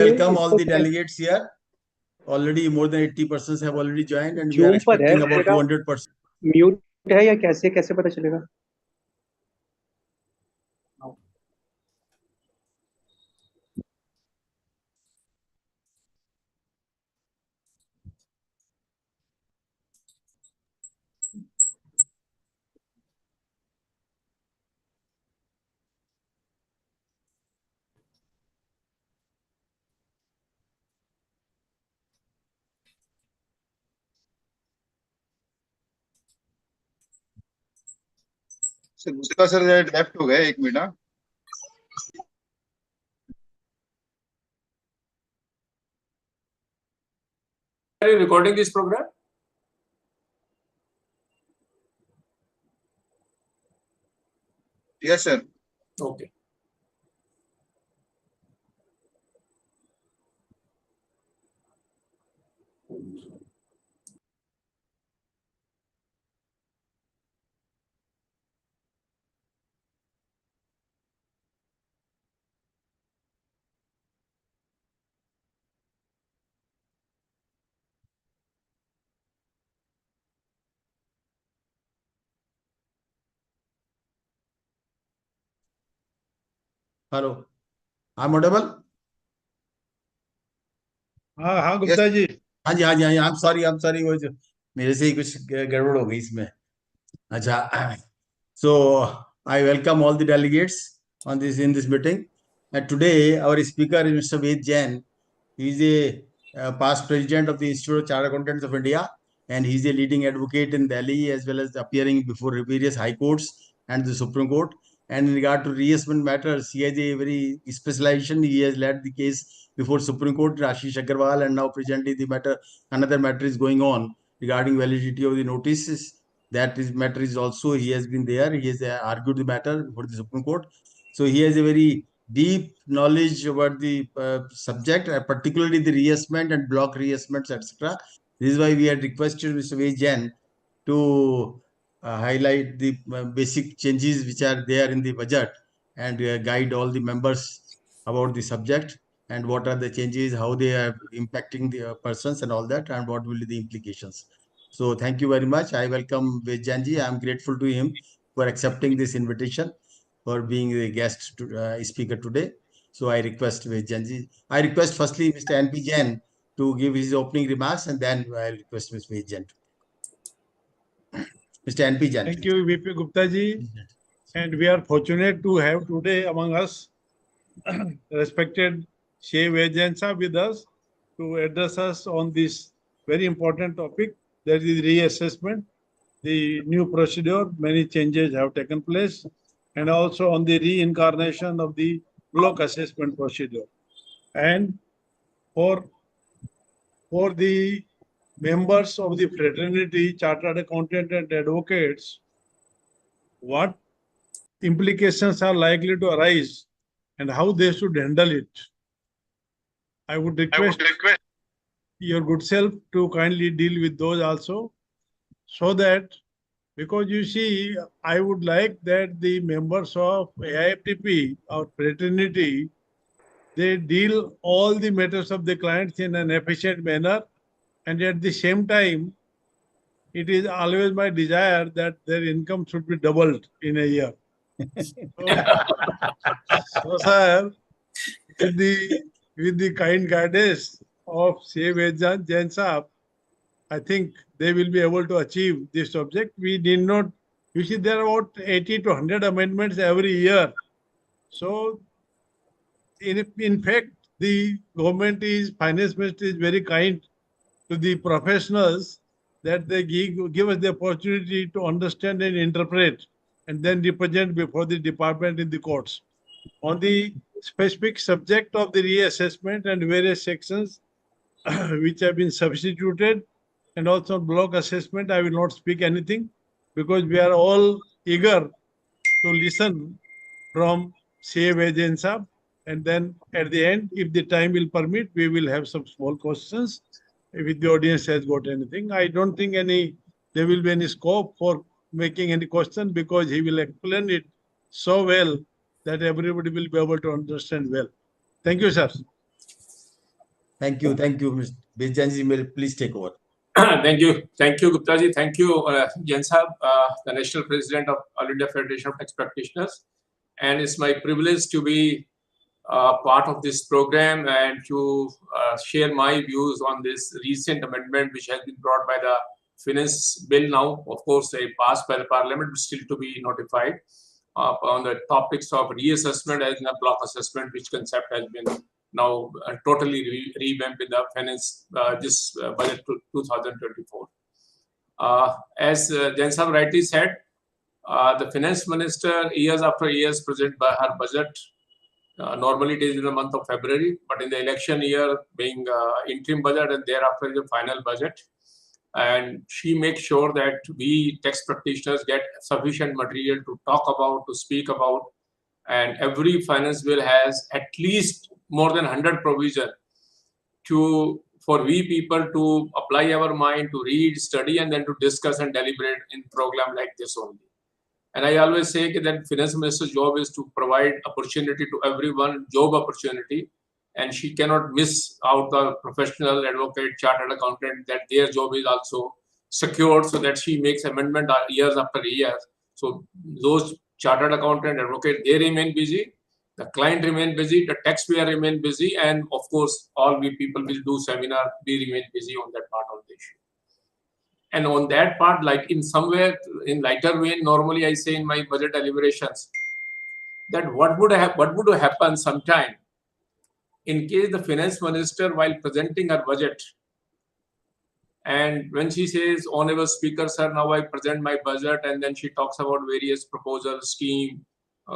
Welcome all the delegates here. Already more than 80% have already joined, and we are zoom पर है expecting about मेरा 200%. Mute है या कैसे कैसे पता चलेगा? सर गुप्ता सर लेफ्ट हो गए, 1 मिनट। हाँ Are you recording this program? Yes sir. Okay. Hello, I'm audible. हाँ हाँ गुप्ता जी। हाँ जी, हाँ जी, हाँ जी। I'm sorry, वो जो मेरे से ही कुछ गड़बड़ हो गई इसमें। अच्छा, so I welcome all the delegates on in this meeting. And today our speaker is Mr. Ved Jain. He is a past president of the Institute of Chartered Accountants of India, and he is a leading advocate in Delhi as well as appearing before various high courts and the Supreme Court. And in regard to reassessment matters, he has a very specialization. He has led the case before Supreme Court, Ashish Agarwal, and now presently another matter is going on regarding validity of the notices. That matter is also, he has been there. He has argued the matter before the Supreme Court. So he has a very deep knowledge about the subject, particularly the reassessment and block reassessments, etc. This is why we had requested Mr. V. Jain to highlight the basic changes which are there in the budget and guide all the members about the subject and what are the changes, how they are impacting the persons and all that, and what will be the implications. So thank you very much. I welcome V. Jainji. I am grateful to him for accepting this invitation, for being the guest speaker today. So I request V. Jainji. I request firstly Mr. N.P. Jain to give his opening remarks, and then I request Mr. V. Jain. Mr. N.P. Jain. Thank you, VP Gupta ji. And we are fortunate to have today among us respected Shey Vejansa with us to address us on this very important topic, that is reassessment, the new procedure. Many changes have taken place, and also on the reincarnation of the block assessment procedure. And for the members of the fraternity, chartered accountant and advocates, what implications are likely to arise and how they should handle it. I would request your good self to kindly deal with those also, so that, because you see, I would like that the members of AIFTP, our fraternity, they deal all the matters of the clients in an efficient manner, and at the same time, it is always my desire that their income should be doubled in a year. So sir, with the kind guidance of Shey Vejan Jain Sahab, I think they will be able to achieve this object. We did not, you see, there are about 80 to 100 amendments every year. So, in fact, the government finance minister is very kind to the professionals, that they give us the opportunity to understand and interpret and then represent before the department in the courts. On the specific subject of the reassessment and various sections which have been substituted, and also block assessment, I will not speak anything, because we are all eager to listen from Shey Vejan Sahab, and then at the end, if the time will permit, we will have some small questions if the audience has got anything. I don't think there will be any scope for making any question, because he will explain it so well that everybody will be able to understand well. Thank you, sir. Thank you, Mr. Jain ji, please take over. Thank you, Gupta ji. Thank you, Jain Sahab, the National President of All India Federation of Tax Practitioners, and it's my privilege to be part of this program and to share my views on this recent amendment which has been brought by the finance bill now. Of course, they passed by the Parliament, but still to be notified on the topics of reassessment and the block assessment, which concept has been now totally revamped in the finance this budget 2024. As Jain Sahab rightly said, the finance minister years after years present by her budget. Normally it is in the month of February, but in the election year being interim budget and thereafter the final budget. And she makes sure that we tax practitioners get sufficient material to talk about, to speak about. And every finance bill has at least more than 100 provision for we people to apply our mind, to read, study, and then to discuss and deliberate in program like this only. And I always say that finance minister's job is to provide opportunity to everyone, job opportunity, and she cannot miss out the professional advocate, chartered accountant, that their job is also secured, so that she makes amendment years after years. So those chartered accountant, advocate, they remain busy, the client remain busy, the taxpayer remain busy, and of course, all we people will do seminar, we remain busy on that part of the issue. And on that part, like in somewhere in lighter vein, normally I say in my budget deliberations that what would happen sometime in case the finance minister, while presenting her budget, and when she says, "Honorable Speaker, sir, now I present my budget," and then she talks about various proposals, scheme,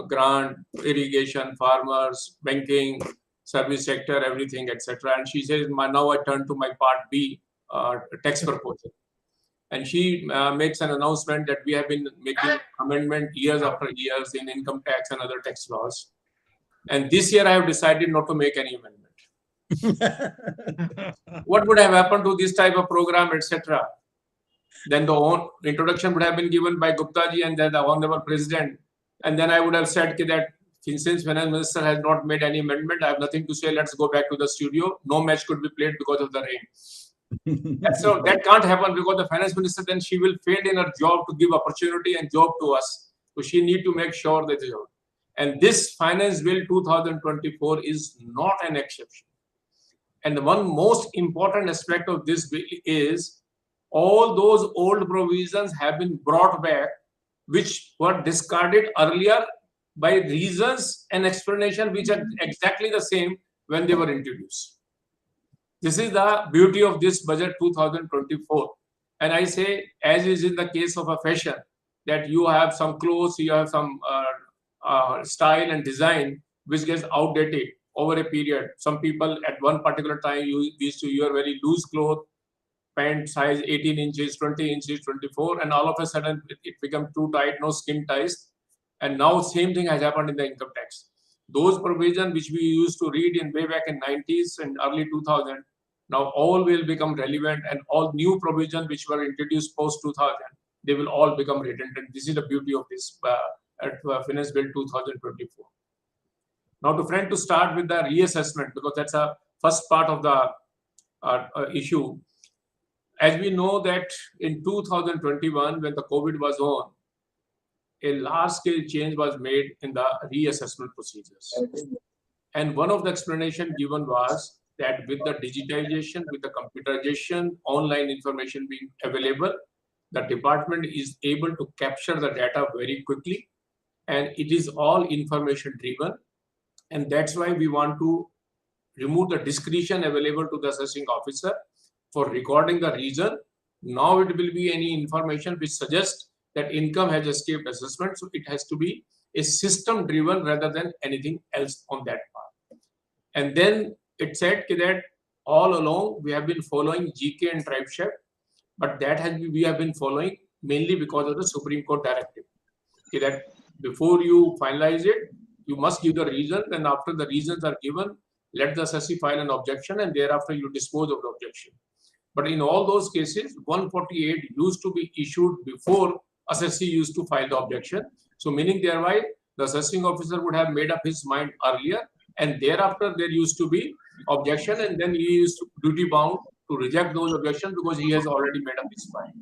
grant, irrigation, farmers, banking, service sector, everything, etc. And she says, "Now I turn to my part B, tax proposal." And she makes an announcement that we have been making amendment years after years in income tax and other tax laws. And this year I have decided not to make any amendment. What would have happened to this type of program, etc.? Then the introduction would have been given by Gupta ji and then the Honorable President. And then I would have said that since Finance Minister has not made any amendment, I have nothing to say. Let's go back to the studio. No match could be played because of the rain. So that can't happen, because the finance minister, then she will fail in her job to give opportunity and job to us. So she need to make sure that and this finance bill 2024 is not an exception. And the one most important aspect of this bill is all those old provisions have been brought back, which were discarded earlier by reasons and explanation which are exactly the same when they were introduced. This is the beauty of this budget 2024. And I say, as is in the case of a fashion, that you have some clothes, you have some style and design which gets outdated over a period. Some people at one particular time used to wear very loose clothes, pant size 18 inches, 20 inches, 24, and all of a sudden it becomes too tight, no skin ties. And now same thing has happened in the income tax. Those provisions which we used to read in way back in 90s and early 2000, now all will become relevant, and all new provisions which were introduced post 2000, they will all become redundant. This is the beauty of this Finance Bill 2024. Now, to start with the reassessment, because that's a first part of the issue. As we know that in 2021, when the COVID was on, a large-scale change was made in the reassessment procedures. And one of the explanations given was that with the digitization, with the computerization, online information being available, the department is able to capture the data very quickly, and it is all information driven. And that's why we want to remove the discretion available to the assessing officer for recording the reason. Now it will be any information which suggests that income has escaped assessment. So it has to be a system driven rather than anything else on that part. And then it said that all along we have been following GK and tribe share, but we have been following mainly because of the Supreme Court directive. That before you finalize it, you must give the reason, and after the reasons are given, let the assessee file an objection, and thereafter you dispose of the objection. But in all those cases, 148 used to be issued before assessee used to file the objection. So meaning thereby, the assessing officer would have made up his mind earlier, and thereafter there used to be objection, and then he is duty bound to reject those objections because he has already made up his mind.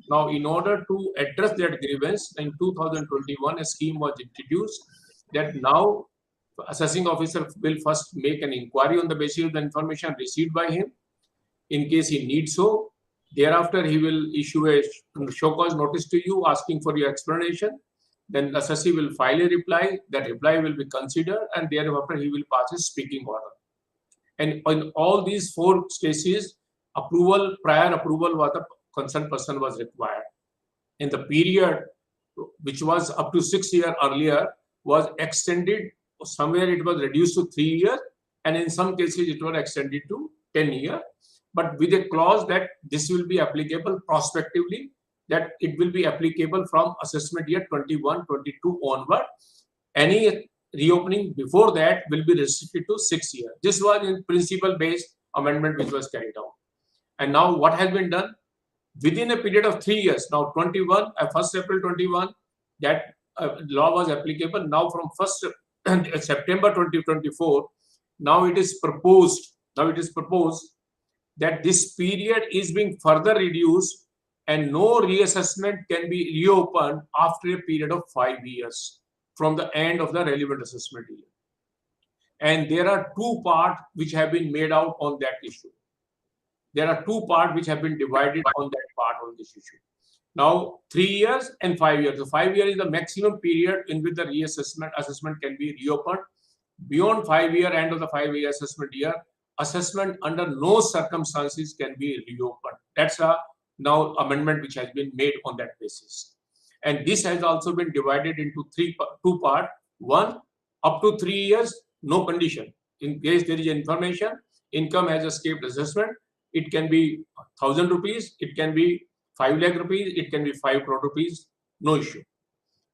Now, in order to address that grievance, in 2021, a scheme was introduced that now assessing officer will first make an inquiry on the basis of the information received by him. In case he needs so, thereafter he will issue a show cause notice to you asking for your explanation. Then the assessee will file a reply. That reply will be considered, and thereafter he will pass a speaking order. And in all these 4 stages, prior approval of the concerned person was required. And the period, which was up to 6 years earlier, was extended. Somewhere it was reduced to 3 years, and in some cases it was extended to 10 years. But with a clause that this will be applicable prospectively, that it will be applicable from assessment year 21-22 onward. Any reopening before that will be restricted to 6 years. This was in principle-based amendment which was carried out. And now what has been done? Within a period of 3 years, now 1st April 21, that law was applicable. Now from 1st September 2024, now it is proposed that this period is being further reduced, and no reassessment can be reopened after a period of 5 years from the end of the relevant assessment year. And there are 2 parts which have been made out on that issue. There are 2 parts which have been divided on that part on this issue. Now, 3 years and 5 years. So 5 years is the maximum period in which the assessment can be reopened. Beyond 5 year, end of the 5-year assessment year, assessment under no circumstances can be reopened. That's a now amendment which has been made on that basis. And this has also been divided into 2 parts. One, up to 3 years, no condition. In case there is information, income has escaped assessment, it can be 1,000 rupees, it can be 5 lakh rupees, it can be 5 crore rupees, no issue.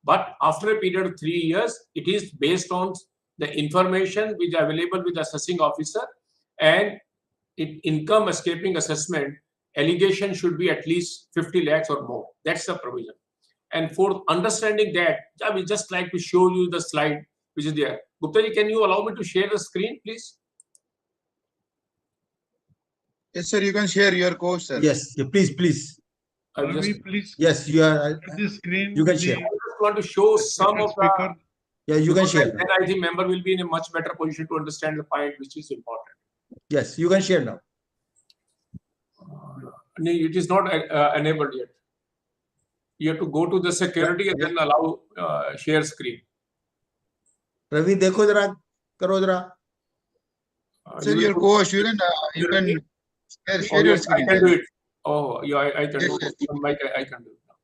But after a period of 3 years, it is based on the information which is available with the assessing officer, and income escaping assessment allegation should be at least 50 lakhs or more. That's the provision. And for understanding that, I would just like to show you the slide which is there. Gupta ji, can you allow me to share the screen, please? Yes, sir. You can share your course, sir. Yes, please. Please Yes, you are. this screen. You can with share. I just want to show some of speaker. Yeah, you can share. Then I think member will be in a much better position to understand the point which is important. Yes, you can share now. No, it is not enabled yet. You have to go to the security and then allow share screen. Ravi, देखो जरा, करो जरा. Sir, your course, you can share your screen. I can do it. Oh, yeah, I can do it. I can do it now.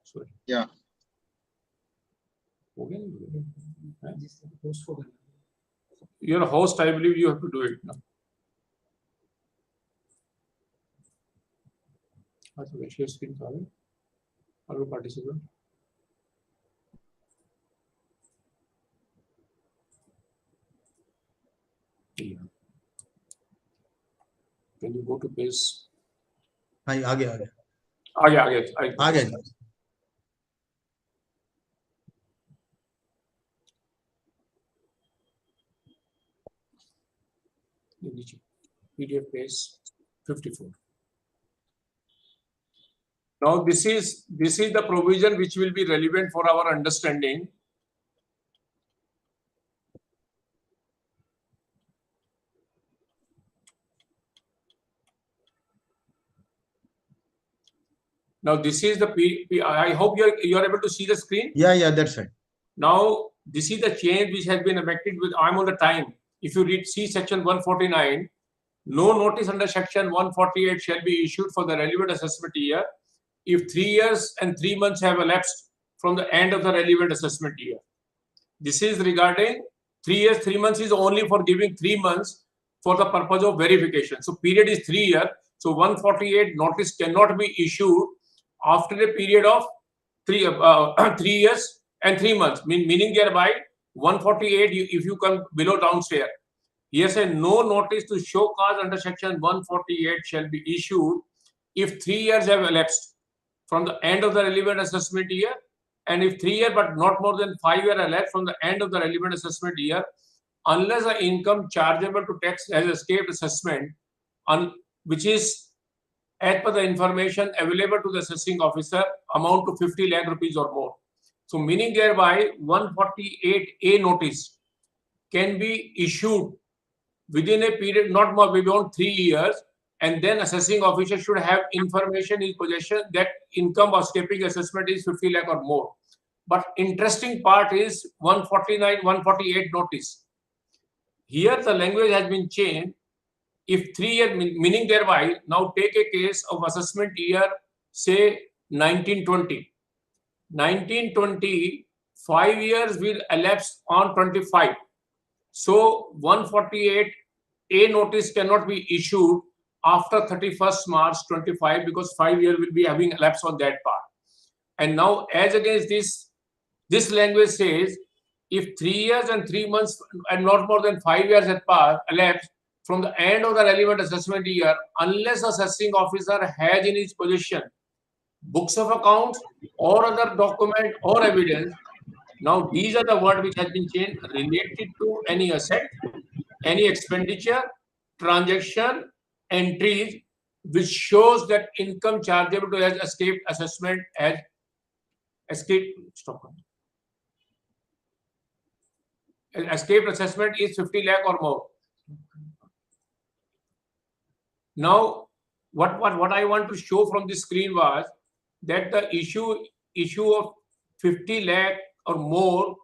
Sorry. Yeah. You're a host, I believe you have to do it now. Share screen, other participant. Yeah. Can you go to page? हाँ, आगे. आगे. PDF page 54. Now this is the provision which will be relevant for our understanding. Now this is the I hope you are able to see the screen. Yeah, that's right. Now this is the change which has been enacted with I'm on the time. If you see section 149, no notice under section 148 shall be issued for the relevant assessment year if 3 years and 3 months have elapsed from the end of the relevant assessment year. This is regarding 3 years, 3 months is only for giving 3 months for the purpose of verification. So period is 3 years. So 148 notice cannot be issued after a period of 3 years and 3 months. Meaning thereby 148, if you come below downstairs, here say no notice to show cause under section 148 shall be issued if 3 years have elapsed from the end of the relevant assessment year, and if 3 years but not more than 5 years elapsed from the end of the relevant assessment year, unless the income chargeable to tax has escaped assessment, which is as per the information available to the assessing officer, amount to 50 lakh rupees or more. So meaning thereby 148A notice can be issued within a period not more beyond 3 years, and then assessing officer should have information in possession that income escaping assessment is 50 lakh or more. But interesting part is 149, 148 notice. Here the language has been changed. If 3 years, meaning thereby, now take a case of assessment year, say 1920. 1920, 5 years will elapse on 25. So 148A notice cannot be issued after 31st March 25 because 5 years will be having elapsed on that part. And now as against this language says, if 3 years and 3 months and not more than 5 years had passed, elapsed from the end of the relevant assessment year, unless assessing officer has in his possession books of accounts or other document or evidence. Now these are the words which has been changed, related to any asset, any expenditure, transaction, entries, which shows that income chargeable to has escaped assessment has escaped. Escaped assessment is 50 lakh or more. Now, what I want to show from this screen was that the issue of 50 lakh or more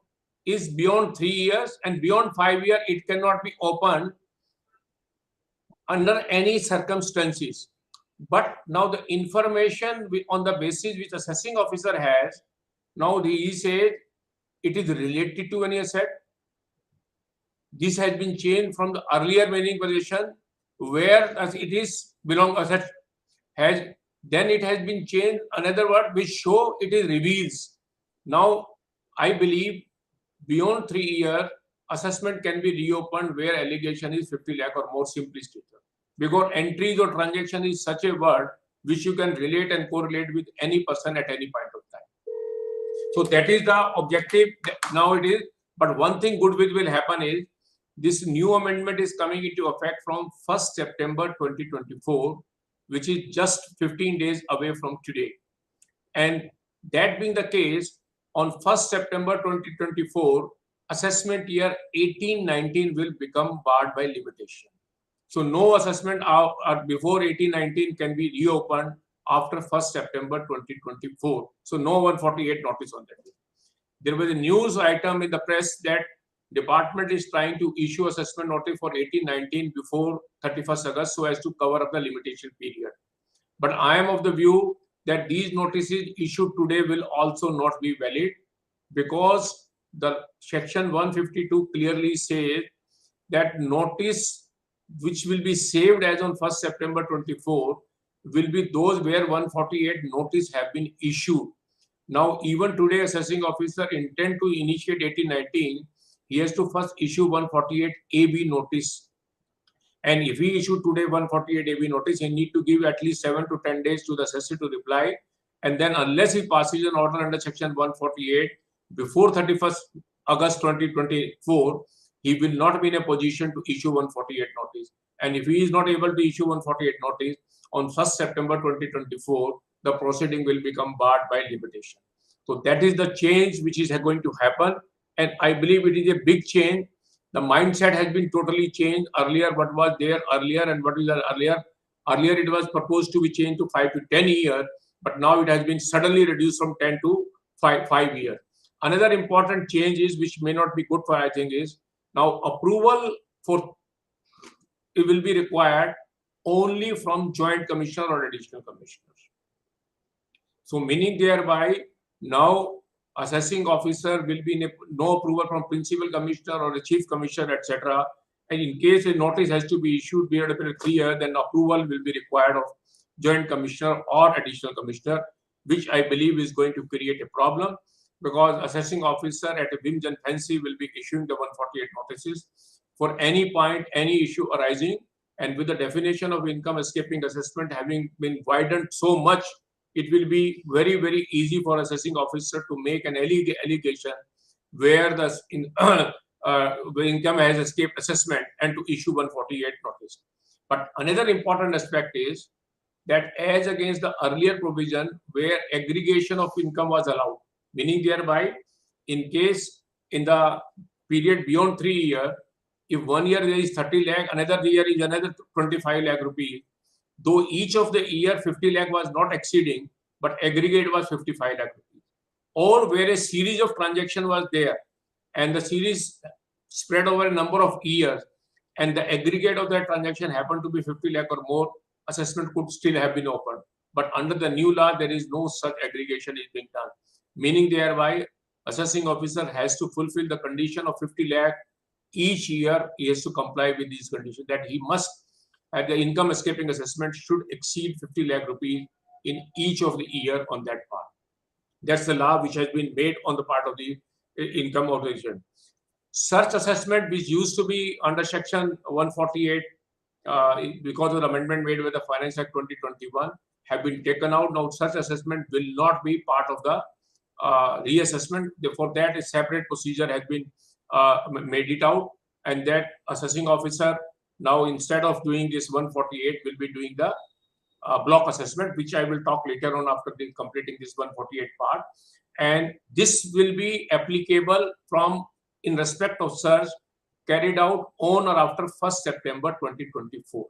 is beyond 3 years, and beyond 5 years it cannot be opened under any circumstances. But now the information on the basis which assessing officer has, now he says it is related to any asset. This has been changed from the earlier meaning position where as it is belong asset has, then it has been changed another word which show it is reveals. Now I believe beyond 3 years assessment can be reopened where allegation is 50 lakh or more, simply stated, because entries or transaction is such a word which you can relate and correlate with any person at any point of time. So that is the objective now it is. But one thing good which will happen is this new amendment is coming into effect from 1st September 2024, which is just 15 days away from today. And that being the case, on 1st September 2024, assessment year 18-19 will become barred by limitation. So no assessment before 18-19 can be reopened after 1st September 2024. So no 148 notice on that. There was a news item in the press that department is trying to issue assessment notice for 18-19 before 31st August so as to cover up the limitation period. But I am of the view that these notices issued today will also not be valid, because the section 152 clearly says that notice which will be saved as on 1st September 24 will be those where 148 notice have been issued. Now even today assessing officer intend to initiate 18-19, he has to first issue 148 AB notice. And if he issue today 148 AB notice, he need to give at least 7 to 10 days to the assessor to reply. And then unless he passes an order under section 148 before 31st August 2024, he will not be in a position to issue 148 notice. And if he is not able to issue 148 notice on 1st September 2024, the proceeding will become barred by limitation. So that is the change which is going to happen. And I believe it is a big change. The mindset has been totally changed. Earlier, what was there earlier and what is there earlier? Earlier, it was proposed to be changed to 5 to 10 years, but now it has been suddenly reduced from 10 to 5 years. Another important change is, which may not be good for, I think, is now approval for it will be required only from joint commissioner or additional commissioners. So meaning thereby now assessing officer will be no approval from principal commissioner or the chief commissioner, etc. And in case a notice has to be issued beyond a period of 3 years, then approval will be required of joint commissioner or additional commissioner, which I believe is going to create a problem, because assessing officer at a whim and fancy will be issuing the 148 notices for any point, any issue arising. And with the definition of income escaping assessment having been widened so much, it will be very, very easy for assessing officer to make an allegation where the the income has escaped assessment and to issue 148 notice. But another important aspect is that as against the earlier provision where aggregation of income was allowed, meaning thereby in case in the period beyond 3 years, if 1 year there is 30 lakh, another year is another 25 lakh rupees, though each of the year 50 lakh was not exceeding, but aggregate was 55 lakh rupees. Or where a series of transaction was there and the series spread over a number of years and the aggregate of that transaction happened to be 50 lakh or more, assessment could still have been opened. But under the new law, there is no such aggregation is being done. Meaning thereby, assessing officer has to fulfill the condition of 50 lakh each year. He has to comply with these conditions that he must, at the income escaping assessment, should exceed 50 lakh rupees in each of the year on that part. That's the law which has been made on the part of the income authorization. Search assessment, which used to be under section 148, because of the amendment made with the Finance Act 2021, have been taken out. Now, such assessment will not be part of the reassessment. Therefore, that a separate procedure has been made it out, and that assessing officer now, instead of doing this 148, will be doing the block assessment, which I will talk later on after completing this 148 part. And this will be applicable from in respect of search carried out on or after 1st September 2024.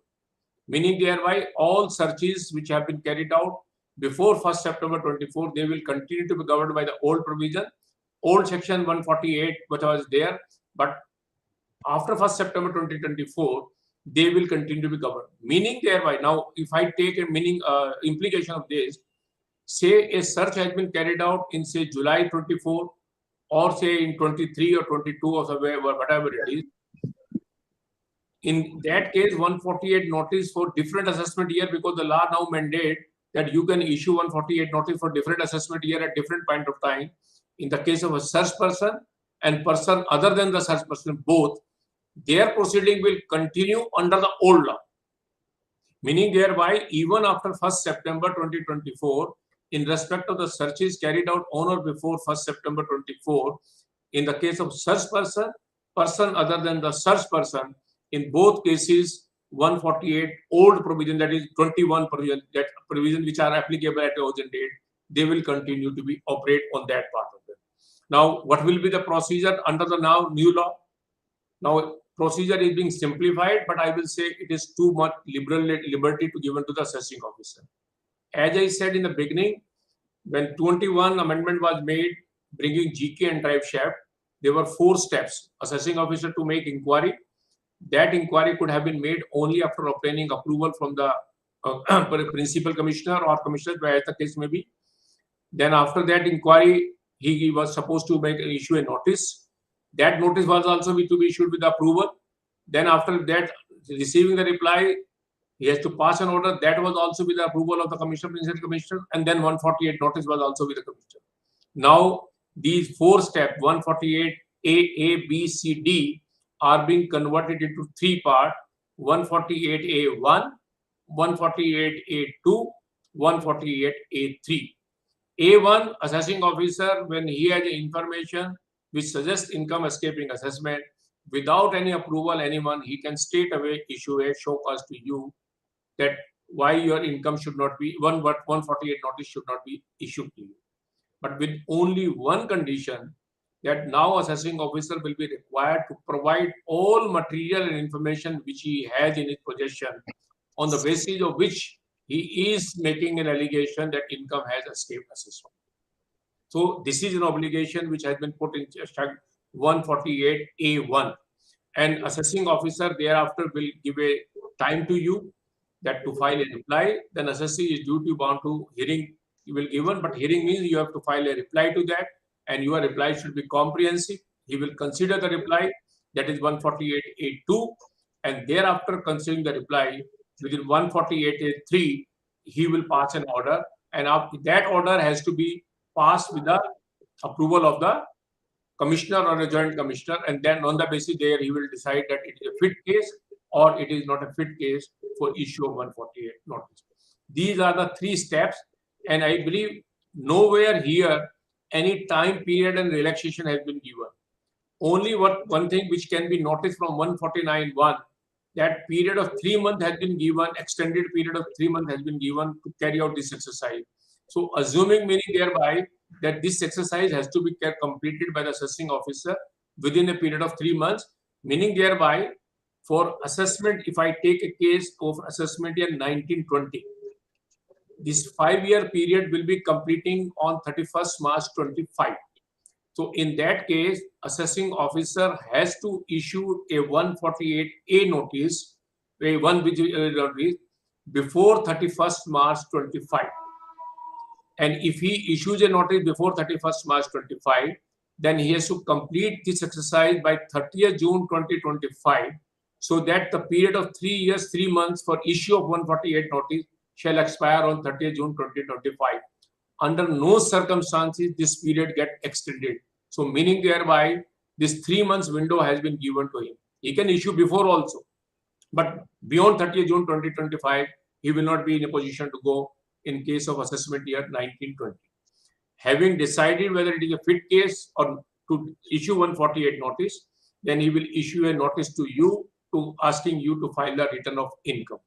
Meaning thereby all searches which have been carried out before 1st September 24, they will continue to be governed by the old provision, old section 148, which was there, but after 1st September 2024, they will continue to be governed. Meaning thereby, now if I take a meaning implication of this, say a search has been carried out in say July 24 or say in 23 or 22 or whatever it is. In that case, 148 notice for different assessment year, because the law now mandate that you can issue 148 notice for different assessment year at different point of time. In the case of a search person and person other than the search person, both, their proceeding will continue under the old law. Meaning thereby, even after 1st September 2024, in respect of the searches carried out on or before 1st September 24, in the case of search person, person other than the search person, in both cases, 148 old provision, that is 21 provision, that provision which are applicable at the origin date, they will continue to be operate on that part of them. Now, what will be the procedure under the now new law? Now, procedure is being simplified, but I will say it is too much liberty to given to the assessing officer. As I said in the beginning, when 21 amendment was made, bringing GK and drive shaft, there were 4 steps. Assessing officer to make inquiry. That inquiry could have been made only after obtaining approval from the principal commissioner or commissioner, where the case may be. Then after that inquiry, he was supposed to issue a notice. That notice was also to be issued with approval. Then after that, receiving the reply, he has to pass an order. That was also with the approval of the commissioner, principal commissioner, and then 148 notice was also with the commissioner. Now, these 4 steps, 148 A, B, C, D, are being converted into 3 parts: 148A1, 148A2, 148A3. A1, assessing officer, when he has information which suggests income escaping assessment, without any approval, anyone, he can straight away issue a show cause to you that why your income should not be, 148 notice should not be issued to you. But with only one condition, that now assessing officer will be required to provide all material and information which he has in his possession, on the basis of which he is making an allegation that income has escaped assessment. So this is an obligation which has been put in section 148A1, and assessing officer thereafter will give a time to you that to file a reply. Then assessee is duty bound to hearing you will given, but hearing means you have to file a reply to that, and your reply should be comprehensive. He will consider the reply, that is 148A2, and thereafter considering the reply within 148A3, he will pass an order, and that order has to be passed with the approval of the commissioner or a joint commissioner, and then on the basis there he will decide that it is a fit case or it is not a fit case for issue of 148 notice. These are the 3 steps, and I believe nowhere here any time period and relaxation has been given. only one thing which can be noticed from 149(1), that period of 3 months has been given, extended period of 3 months has been given to carry out this exercise. So assuming, meaning thereby, that this exercise has to be completed by the assessing officer within a period of 3 months, meaning thereby, for assessment, if I take a case of assessment year 1920, this 5-year period will be completing on 31st March 25. So in that case, assessing officer has to issue a 148A notice, a notice before 31st March 25. And if he issues a notice before 31st March 25, then he has to complete this exercise by 30th June 2025, so that the period of 3 years, 3 months for issue of 148 notice shall expire on 30th June 2025. Under no circumstances this period get extended. So meaning thereby, this 3 months window has been given to him. He can issue before also, but beyond 30th June 2025, he will not be in a position to go in case of assessment year 1920. Having decided whether it is a fit case or to issue 148 notice, then he will issue a notice to you to asking you to file the return of income.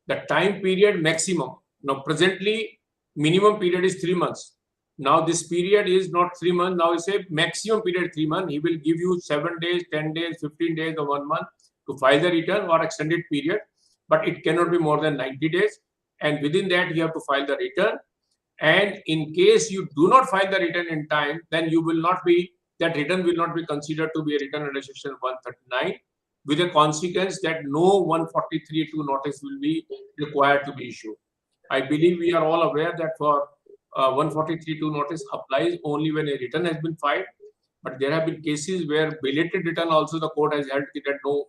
The time period maximum, now presently minimum period is 3 months. Now this period is not 3 months, now it's a maximum period 3 months. He will give you 7 days, 10 days, 15 days or 1 month to file the return or extended period, but it cannot be more than 90 days. And within that, you have to file the return. And in case you do not file the return in time, then you will not be, that return will not be considered to be a return under section 139, with a consequence that no 143(2) notice will be required to be issued. I believe we are all aware that for 143(2) notice applies only when a return has been filed, but there have been cases where belated return also the court has held that no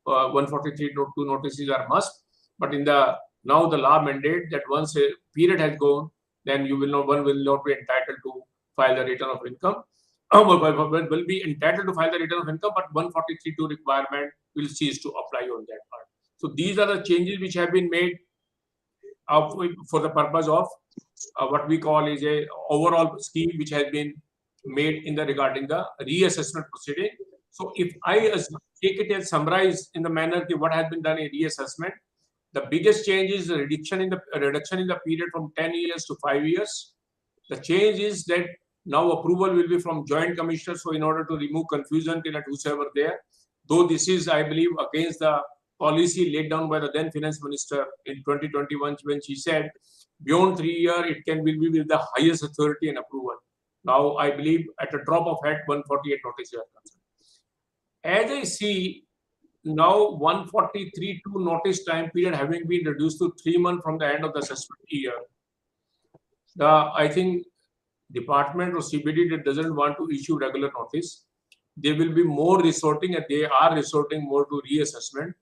143(2) notices are must. But in the now the law mandate that once a period has gone, then one will not be entitled to file the return of income. Will be entitled to file the return of income, but 143(2) requirement will cease to apply on that part. So these are the changes which have been made for the purpose of what we call is a overall scheme which has been made in the regarding the reassessment proceeding. So if I take it as summarized in the manner that what has been done in reassessment, the biggest change is the reduction in the period from 10 years to 5 years. The change is that now approval will be from joint commissioner. So in order to remove confusion till whosoever there, though this is, I believe, against the policy laid down by the then finance minister in 2021, when she said beyond 3 years it can be with the highest authority and approval. Now I believe at a drop of hat 148 notices are concerned. As I see now 143(2) notice time period having been reduced to 3 months from the end of the assessment year, I think department or CBD that doesn't want to issue regular notice, they will be more resorting, and they are resorting more to reassessment.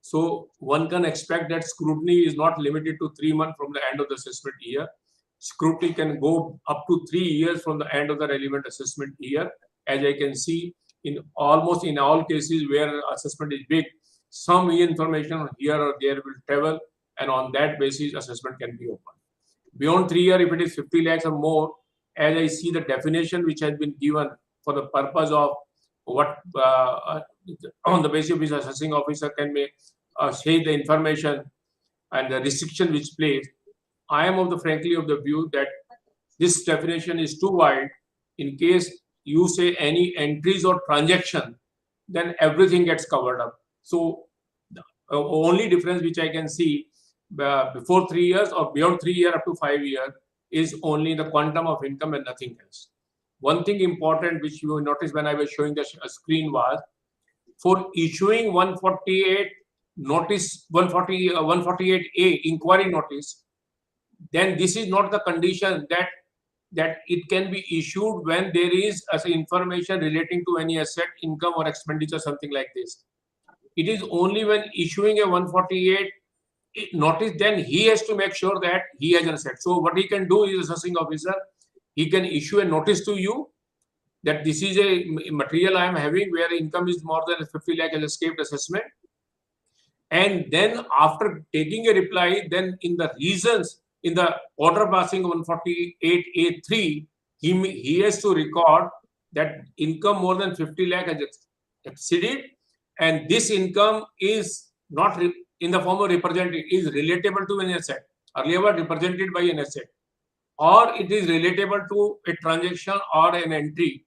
So one can expect that scrutiny is not limited to 3 months from the end of the assessment year. Scrutiny can go up to 3 years from the end of the relevant assessment year. As I can see, in almost in all cases where assessment is big, some information here or there will travel, and on that basis assessment can be opened. Beyond 3 years, if it is 50 lakhs or more, as I see the definition which has been given for the purpose of what on the basis of which assessing officer can make say the information and the restriction which plays, I am frankly of the view that this definition is too wide. In case you say any entries or transaction, then everything gets covered up. So the only difference which I can see before 3 years or beyond 3 years up to 5 years is only the quantum of income and nothing else. One thing important which you noticed when I was showing the screen was, for issuing 148 notice, 148A inquiry notice, then this is not the condition that it can be issued when there is information relating to any asset, income or expenditure, something like this. It is only when issuing a 148 notice, then he has to make sure that he has an asset. So what he can do is, assessing officer, he can issue a notice to you that this is a material I am having where income is more than 50 lakh as escaped assessment. And then after taking a reply, then in the reasons, in the order passing 148A3, he has to record that income more than 50 lakh has exceeded, and this income is not in the form of represented, is relatable to an asset, earlier was represented by an asset, or it is relatable to a transaction or an entry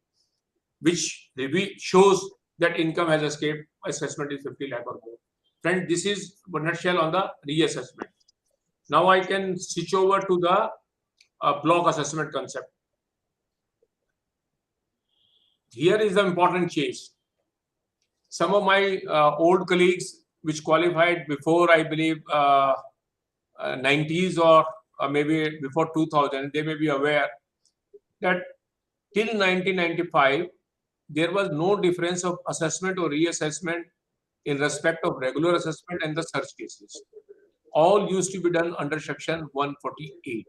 which shows that income has escaped, assessment is 50 lakh or more. Friend, this is a nutshell on the reassessment. Now I can switch over to the block assessment concept. Here is the important change. Some of my old colleagues which qualified before, I believe, 90s or maybe before 2000, they may be aware that till 1995, there was no difference of assessment or reassessment in respect of regular assessment and the search cases. All used to be done under section 148.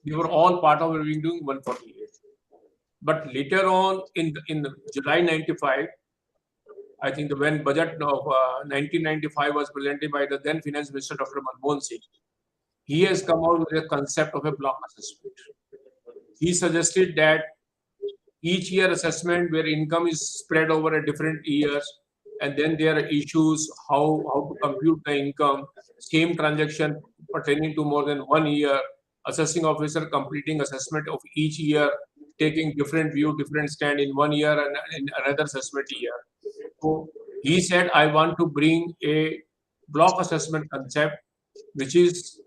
They were all part of doing 148. But later on in July 95, I think when budget of 1995 was presented by the then Finance Minister, Dr. Manmohan Singh, he has come out with a concept of a block assessment. He suggested that each year assessment where income is spread over a different years, and then there are issues how to compute the income, same transaction pertaining to more than 1 year, assessing officer completing assessment of each year, taking different view, different stand in 1 year and in another assessment year. So he said, I want to bring a block assessment concept, which is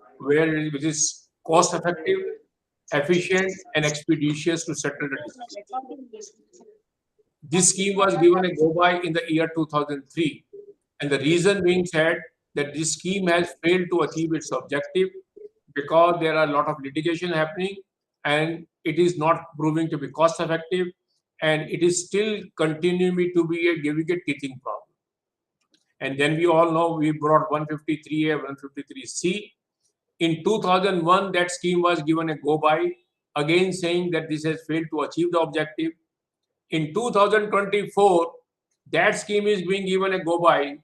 cost effective, efficient, and expeditious to settle the dispute. This scheme was given a go-by in the year 2003, and the reason being said that this scheme has failed to achieve its objective because there are a lot of litigation happening, and it is not proving to be cost effective, and it is still continuing to be a teething problem. And then we all know we brought 153A, 153C. In 2001, that scheme was given a go-by, again saying that this has failed to achieve the objective. In 2024, that scheme is being given a go-by.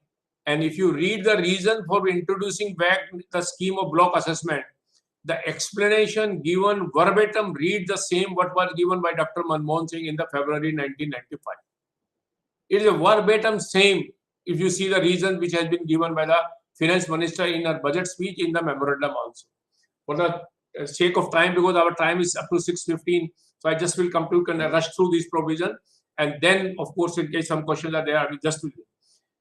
And if you read the reason for introducing back the scheme of block assessment, the explanation given verbatim read the same what was given by Dr. Manmohan Singh in the February 1995. It is a verbatim same if you see the reason which has been given by the Finance Minister in her budget speech in the memorandum also. For the sake of time, because our time is up to 6:15, so I just will come to rush through this provision, and then of course in case some questions are there, I will just do it.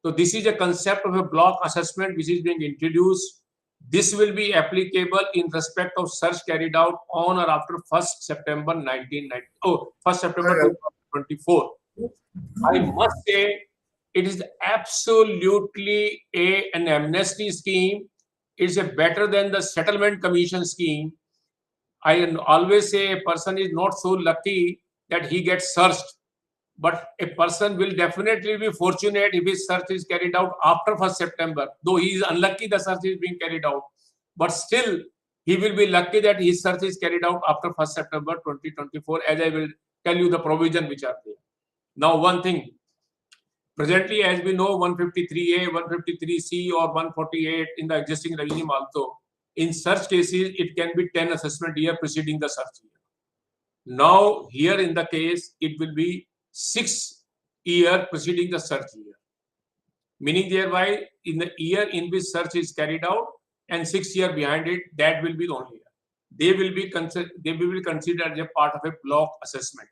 So this is a concept of a block assessment which is being introduced. This will be applicable in respect of search carried out on or after 1st September 2024. I must say it is absolutely an amnesty scheme. It's better than the settlement commission scheme. I always say a person is not so lucky that he gets searched, but a person will definitely be fortunate if his search is carried out after 1st September. Though he is unlucky the search is being carried out, but still he will be lucky that his search is carried out after 1st September 2024, as I will tell you the provision which are there. Now, one thing. Presently, as we know, 153A, 153C or 148 in the existing regime also, in such cases, it can be 10 assessment year preceding the search year. Now, here in the case, it will be 6 year preceding the search year. Meaning thereby, in the year in which search is carried out and 6 year behind it, that will be the only year. They will be considered as a part of a block assessment.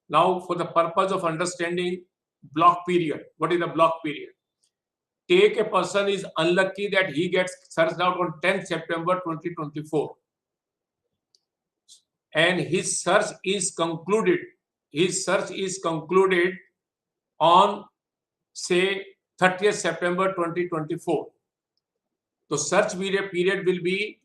Now, for the purpose of understanding block period, what is the block period? Take a person is unlucky that he gets searched out on 10th September 2024, and his search is concluded. His search is concluded on, say, 30th September 2024. So search period will be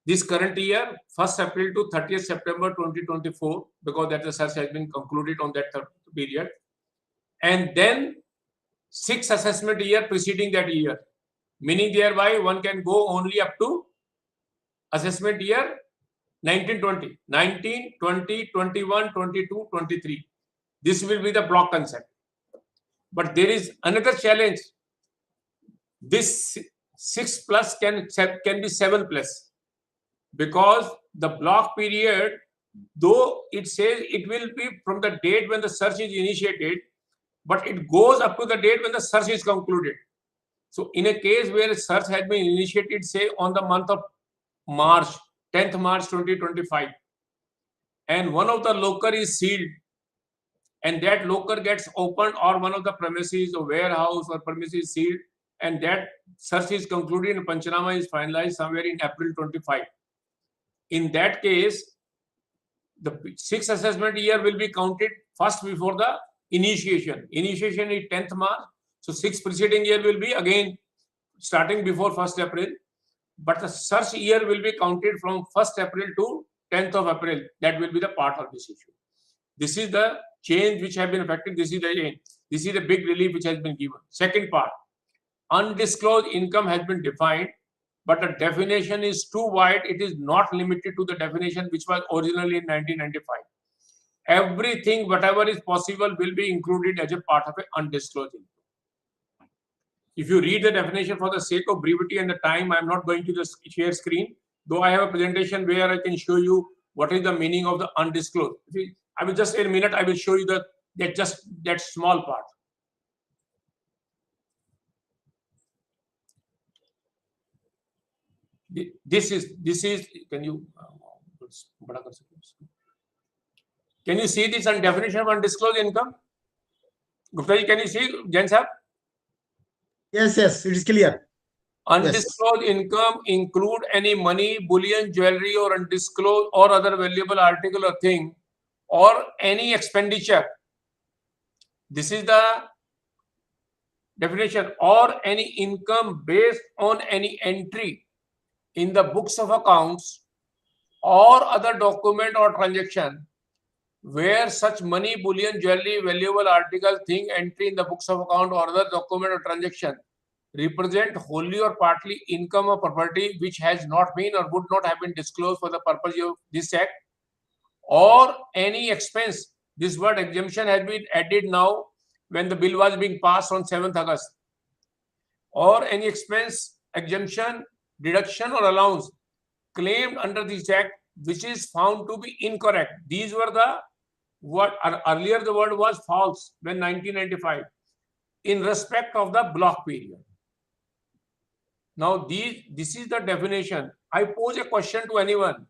this current year, 1st April to 30th September 2024, because that the search has been concluded on that period. And then 6 assessment year preceding that year, meaning thereby one can go only up to assessment year 1920, 19, 20, 21, 22, 23. This will be the block concept. But there is another challenge. This 6 plus can be 7 plus, because the block period though it says it will be from the date when the search is initiated, but it goes up to the date when the search is concluded. So in a case where a search has been initiated, say on the month of March, 10th March 2025, and one of the locker is sealed, and that locker gets opened, or one of the premises or warehouse or premises sealed, and that search is concluded and Panchanama is finalized somewhere in April 25. In that case, the 6th assessment year will be counted first before the initiation. Initiation is 10th March. So 6th preceding year will be again starting before 1st April. But the search year will be counted from 1st April to 10th of April. That will be the part of this issue. This is the change which have been affected. This is the change. This is the big relief which has been given. Second part, undisclosed income has been defined, but the definition is too wide. It is not limited to the definition which was originally in 1995. Everything, whatever is possible, will be included as a part of an undisclosed income. If you read the definition for the sake of brevity and the time, I am not going to just share screen, though I have a presentation where I can show you what is the meaning of the undisclosed. I will just in a minute, I will show you that small part. This is, can you see this definition of undisclosed income? Gupta ji, can you see, Jain sahab? Yes, it is clear. Undisclosed income include any money, bullion, jewelry, or undisclosed or other valuable article or thing, or any expenditure. This is the definition. Or any income based on any entry in the books of accounts or other document or transaction where such money, bullion, jewelry, valuable article, thing, entry in the books of account or other document or transaction represent wholly or partly income or property which has not been or would not have been disclosed for the purpose of this act, or any expense. This word exemption has been added now when the bill was being passed on 7th August. Or any expense, exemption, deduction or allowance claimed under this act which is found to be incorrect. These were the what earlier the word was false when 1995 in respect of the block period. Now this is the definition. I pose a question to anyone.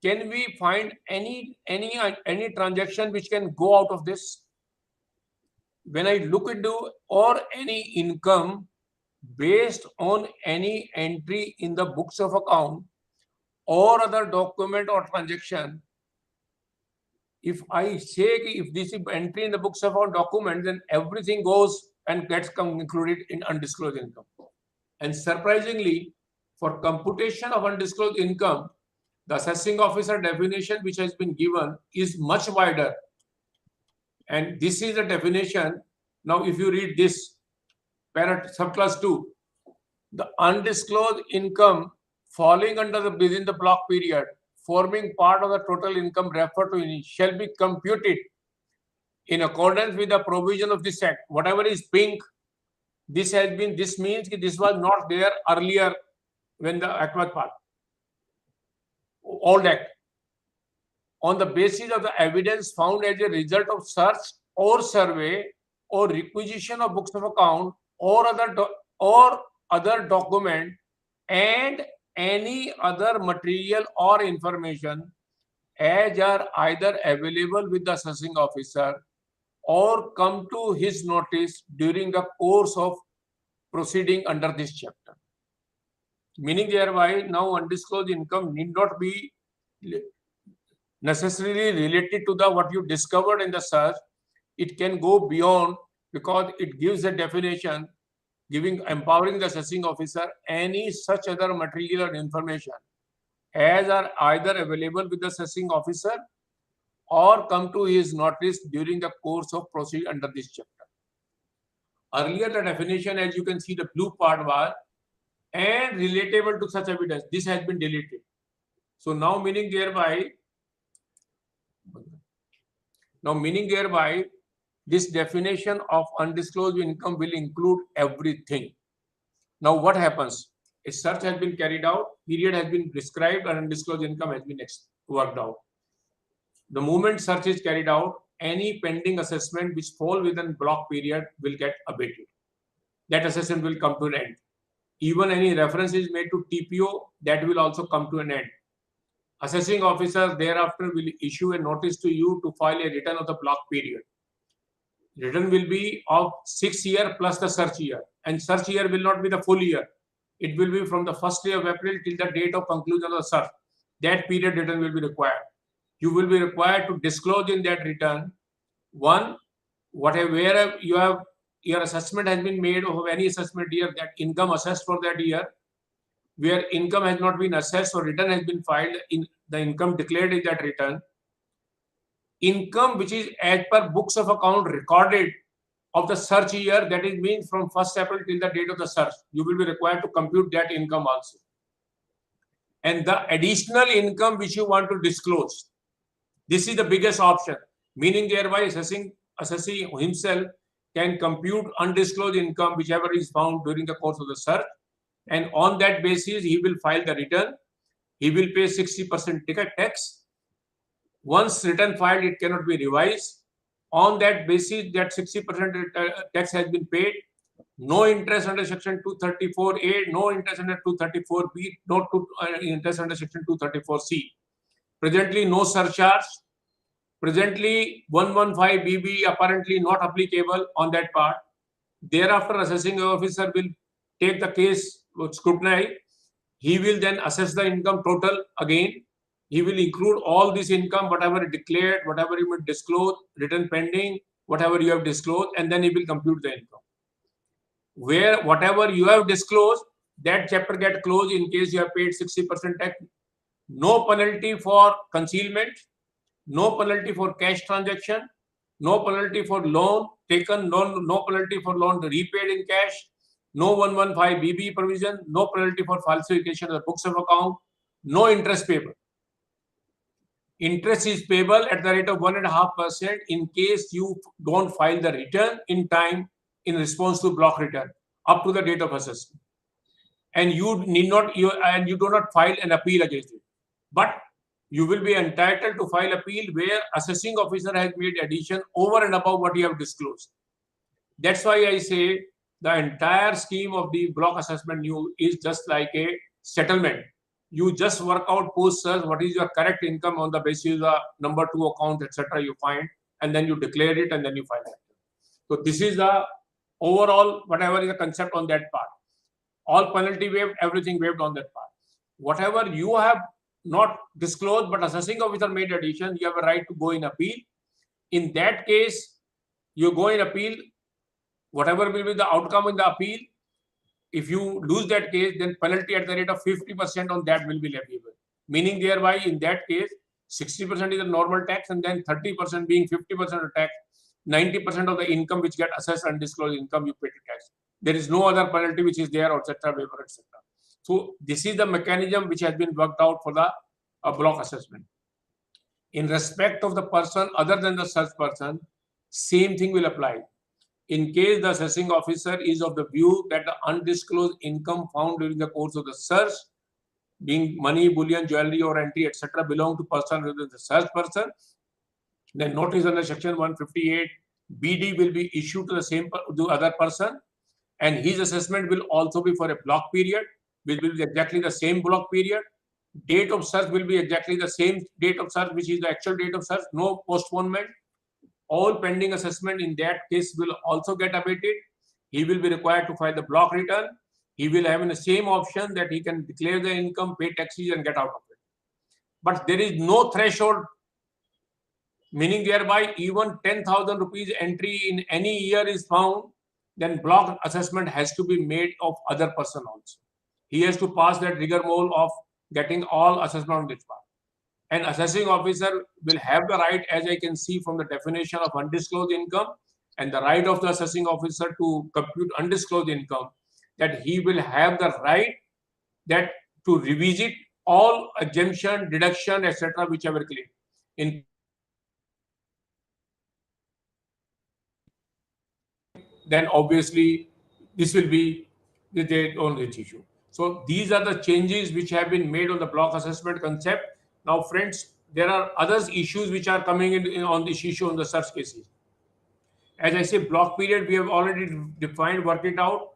Can we find any transaction which can go out of this? When I look into or any income based on any entry in the books of account or other document or transaction, if I say if this is entry in the books of account document, then everything goes and gets included in undisclosed income. And surprisingly, for computation of undisclosed income, the assessing officer definition which has been given is much wider. And this is the definition. Now, if you read this, subclass 2, the undisclosed income falling under within the block period, forming part of the total income referred to in shall be computed in accordance with the provision of this act. Whatever is pink, this means this was not there earlier when the act was passed. Old act. On the basis of the evidence found as a result of search or survey or requisition of books of account or other document and any other material or information as are either available with the assessing officer or come to his notice during the course of proceeding under this chapter. Meaning thereby now undisclosed income need not be necessarily related to the what you discovered in the search. It can go beyond because it gives a definition empowering the assessing officer any such other material or information as are either available with the assessing officer or come to his notice during the course of proceeding under this chapter. Earlier the definition, as you can see, the blue part was and relatable to such evidence. This has been deleted. So now meaning thereby this definition of undisclosed income will include everything. Now what happens? A search has been carried out, period has been described, and undisclosed income has been worked out. The moment search is carried out, any pending assessment which fall within block period will get abated. That assessment will come to an end. Even any reference is made to TPO, that will also come to an end. Assessing officer thereafter will issue a notice to you to file a return of the block period. Return will be of 6 years plus the search year, and search year will not be the full year. It will be from the first day of April till the date of conclusion of the search. That period return will be required. You will be required to disclose in that return, one, whatever where you have your assessment has been made of any assessment year, that income assessed for that year, where income has not been assessed or return has been filed, in the income declared in that return, income which is as per books of account recorded of the search year, that is means from 1st April till the date of the search, you will be required to compute that income also. And the additional income which you want to disclose, this is the biggest option, meaning thereby assessing himself can compute undisclosed income whichever is found during the course of the search, and on that basis he will file the return. He will pay 60% ticket tax. Once return filed, it cannot be revised. On that basis, that 60% tax has been paid. No interest under section 234A, no interest under 234B, no interest under section 234C. Presently, no surcharge. Presently, 115BB apparently not applicable on that part. Thereafter, assessing officer will take the case with scrutiny. He will then assess the income total again. He will include all this income, whatever declared, whatever you will disclose, return pending, whatever you have disclosed, and then he will compute the income. Where whatever you have disclosed, that chapter get closed in case you have paid 60% tax. No penalty for concealment, no penalty for cash transaction, no penalty for loan taken, no penalty for loan repaid in cash, no 115BB provision, no penalty for falsification of the books of account, no interest payable. Interest is payable at the rate of 1.5% in case you don't file the return in time in response to block return up to the date of assessment. And you need not, you do not file an appeal against it. But you will be entitled to file appeal where assessing officer has made addition over and above what you have disclosed. That's why I say the entire scheme of the block assessment is just like a settlement. You just work out post-search what is your correct income on the basis of the number 2 account, etc. you find, and then you declare it and then you file it. So this is the overall, whatever is the concept on that part. All penalty waived, everything waived on that part. Whatever you have not disclosed but assessing officer made addition, you have a right to go in appeal. In that case, you go in appeal, whatever will be the outcome in the appeal. If you lose that case, then penalty at the rate of 50% on that will be leviable. Meaning thereby, in that case, 60% is the normal tax, and then 30% being 50% of tax, 90% of the income which get assessed undisclosed income, you pay tax. There is no other penalty which is there, etc., waiver, etc. So this is the mechanism which has been worked out for the block assessment. In respect of the person other than the search person, same thing will apply. In case the assessing officer is of the view that the undisclosed income found during the course of the search, being money, bullion, jewelry, or entry, etc., belong to person rather than the search person, then notice under section 158 BD will be issued to the other person, and his assessment will also be for a block period, which will be exactly the same block period. Date of search will be exactly the same date of search, which is the actual date of search, no postponement. All pending assessment in that case will also get abated. He will be required to file the block return. He will have the same option that he can declare the income, pay taxes, and get out of it. But there is no threshold, meaning thereby even 10,000 rupees entry in any year is found, then block assessment has to be made of other person also. He has to pass that rigmarole of getting all assessment on this part. An assessing officer will have the right, as I can see from the definition of undisclosed income, and the right of the assessing officer to compute undisclosed income, that he will have the right that to revisit all exemption, deduction, etc., whichever claim. Then obviously this will be their own issue. So these are the changes which have been made on the block assessment concept. Now, friends, there are other issues which are coming in on this issue on the search cases. As I say, block period, we have already defined, worked it out.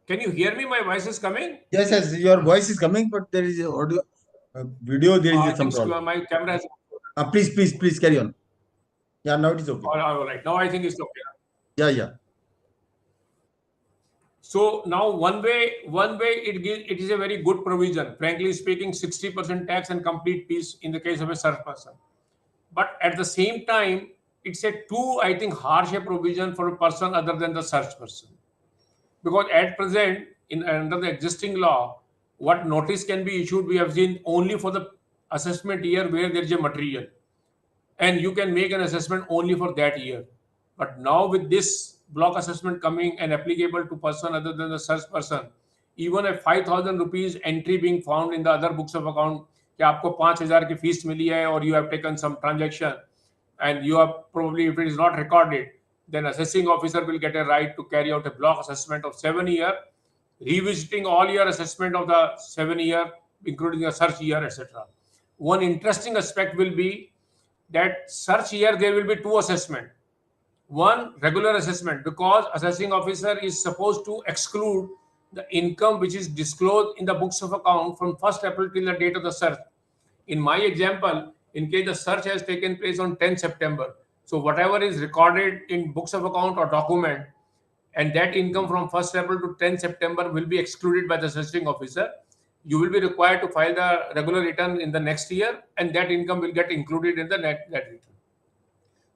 Can you hear me? My voice is coming? Yes, yes, your voice is coming, but there is a audio, video, there I is some think problem. my camera has. Please carry on. Yeah, now it is okay. All right. Now I think it's okay. Yeah. So now one way it is a very good provision. Frankly speaking, 60% tax and complete peace in the case of a search person. But at the same time, it's a too, I think, harsh a provision for a person other than the search person. Because at present, under the existing law, what notice can be issued, we have seen only for the assessment year where there is a material. And you can make an assessment only for that year. But now with this block assessment coming and applicable to person other than the search person, even a 5,000 rupees entry being found in the other books of account, कि आपको 5,000 की fees मिली है, or you have taken some transaction, and you have probably, if it is not recorded, then assessing officer will get a right to carry out a block assessment of 7 years, revisiting all your assessment of the 7 year, including the search year, etc. One interesting aspect will be that search year there will be two assessment. One, regular assessment, because assessing officer is supposed to exclude the income which is disclosed in the books of account from 1st April till the date of the search. In my example, in case the search has taken place on 10 September, so whatever is recorded in books of account or document, and that income from 1st April to 10 September will be excluded by the assessing officer. You will be required to file the regular return in the next year, and that income will get included in the net return.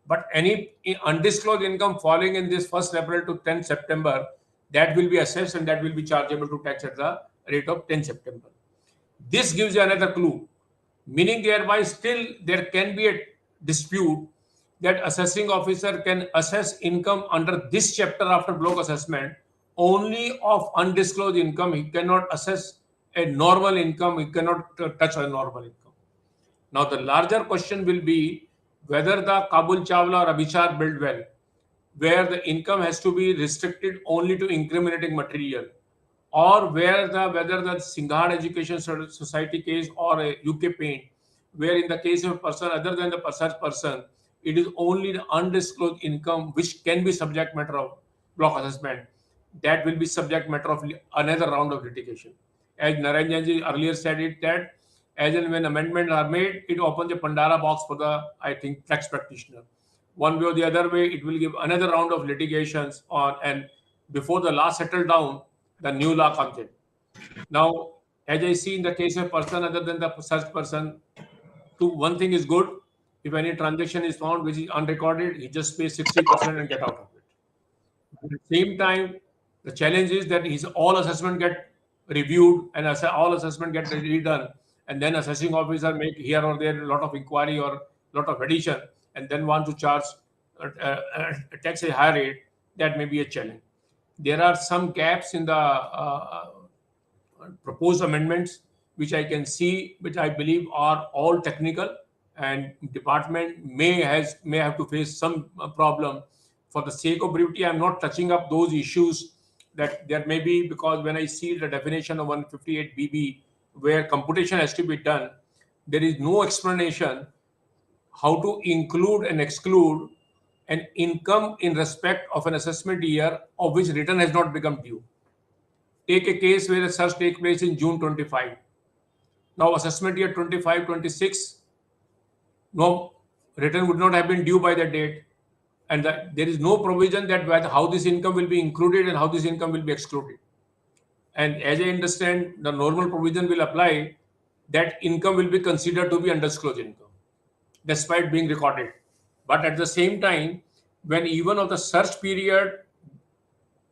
But any undisclosed income falling in this 1st April to 10 September, that will be assessed and that will be chargeable to tax at the rate of 10 September. This gives you another clue, meaning thereby still there can be a dispute that assessing officer can assess income under this chapter after block assessment only of undisclosed income. He cannot assess a normal income. He cannot touch a normal income. Now the larger question will be whether the Kabul Chawla or Abhichar build well, where the income has to be restricted only to incriminating material, or whether the Singhad Education Society case or a UK Paint, where in the case of a person other than the search person, it is only the undisclosed income which can be subject matter of block assessment. That will be subject matter of another round of litigation. As Narayan ji earlier said it, that as and when amendments are made, it opens a Pandora box for the, I think, tax practitioner. One way or the other way, it will give another round of litigations on, and before the law settle down, the new law comes in. Now, as I see in the case of person other than the search person, one thing is good. If any transaction is found which is unrecorded, he just pays 60% and get out of it. At the same time, the challenge is that his all assessment get reviewed and all assessment get redone, and then assessing officer make here or there a lot of inquiry or lot of addition, and then want to charge tax a higher rate. That may be a challenge. There are some gaps in the proposed amendments which I can see, which I believe are all technical, and department may have to face some problem. For the sake of brevity, I'm not touching up those issues that there may be, because when I see the definition of 158 BB, where computation has to be done, there is no explanation how to include and exclude an income in respect of an assessment year of which return has not become due. Take a case where a search takes place in June 25. Now assessment year 25-26, no return would not have been due by that date, and there is no provision that how this income will be included and how this income will be excluded. And as I understand, the normal provision will apply that income will be considered to be undisclosed income, despite being recorded. But at the same time, when even of the search period,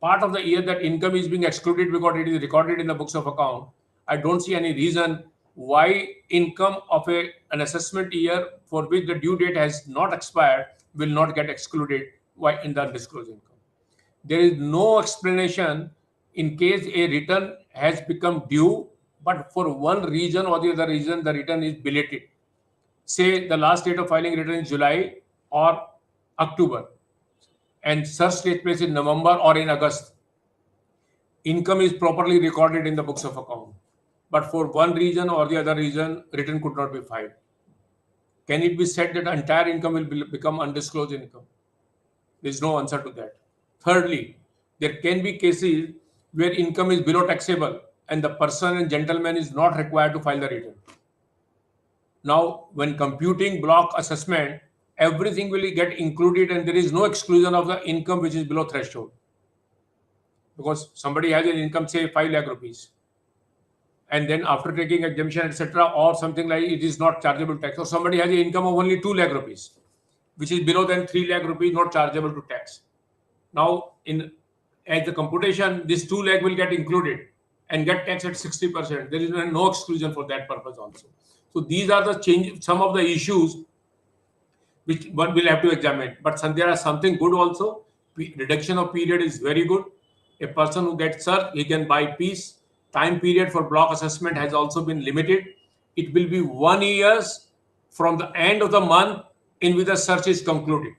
part of the year that income is being excluded because it is recorded in the books of account, I don't see any reason why income of an assessment year for which the due date has not expired will not get excluded in the undisclosed income. There is no explanation in case a return has become due, but for one reason or the other reason, the return is belated. Say the last date of filing return is July or October, and search takes place in November or in August. Income is properly recorded in the books of account. but for one reason or the other reason, return could not be filed. Can it be said that entire income will become undisclosed income? There is no answer to that. Thirdly, there can be cases where income is below taxable and the person and gentleman is not required to file the return. Now, when computing block assessment, everything will get included and there is no exclusion of the income which is below threshold. Because somebody has an income, say 5 lakh rupees, and then after taking exemption, etc., or something like it is not chargeable tax, or somebody has an income of only 2 lakh rupees, which is below than 3 lakh rupees, not chargeable to tax. Now, as the computation, this 2 lakh will get included and get taxed at 60%. There is no exclusion for that purpose also. So these are the some of the issues which one will have to examine. But there are something good also. Reduction of period is very good. A person who gets search, he can buy peace. Time period for block assessment has also been limited. It will be 1 year from the end of the month in which the search is concluded.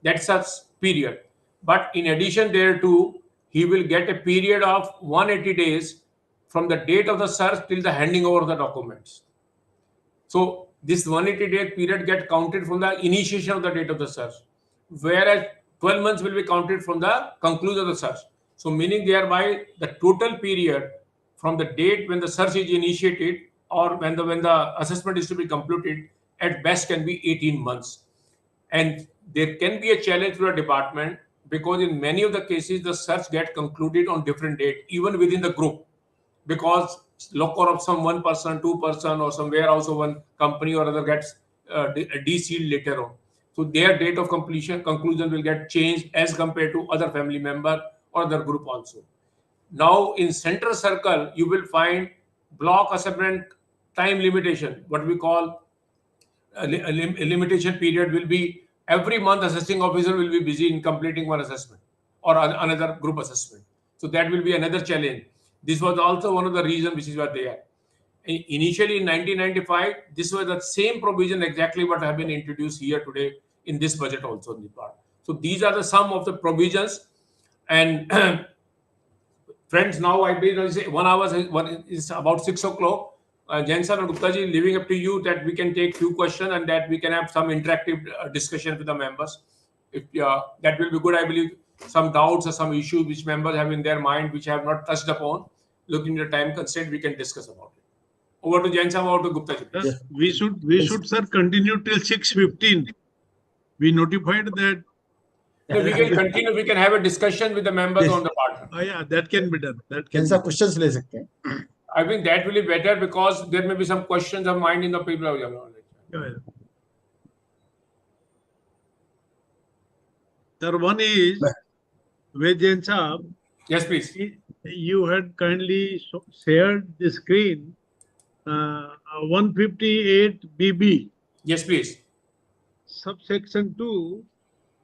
That's such period. But in addition thereto, he will get a period of 180 days from the date of the search till the handing over of the documents. So this 180-day period gets counted from the initiation of the date of the search, whereas 12 months will be counted from the conclusion of the search. So meaning thereby the total period from the date when the search is initiated or when the assessment is to be completed at best can be 18 months. And there can be a challenge to the department because in many of the cases the search gets concluded on different date, even within the group, because locker of some 1 person, 2 person, or some warehouse of one company or other gets de-sealed later on. So their date of conclusion will get changed as compared to other family member or other group also. Now in center circle, you will find block assessment time limitation. What we call a limitation period will be every month assessing officer will be busy in completing one assessment or another group assessment. So that will be another challenge. This was also one of the reasons which is what they are. Initially in 1995, this was the same provision exactly what have been introduced here today in this budget also in the part. So these are the some of the provisions. And friends, now I will say 1 hour is about 6 o'clock. Jain sir and Gupta ji, leaving up to you that we can take few questions and that we can have some interactive discussion with the members. If that will be good, I believe. Some doubts or some issues which members have in their mind which have not touched upon, looking at the time constraint, we can discuss about it. Over to Jain sir, over to Gupta ji. Yes, we should sir continue till 6:15. We notified that. So we can continue. We can have a discussion with the members on the part. Oh yeah, that can be done. That can. कैसा questions ले सकते हैं? I think that will be better because there may be some questions of mind in the people. Yeah. Sir, one is Jain Saab. Yes, please. You had kindly shared the screen 158 BB. Yes, please. Subsection 2,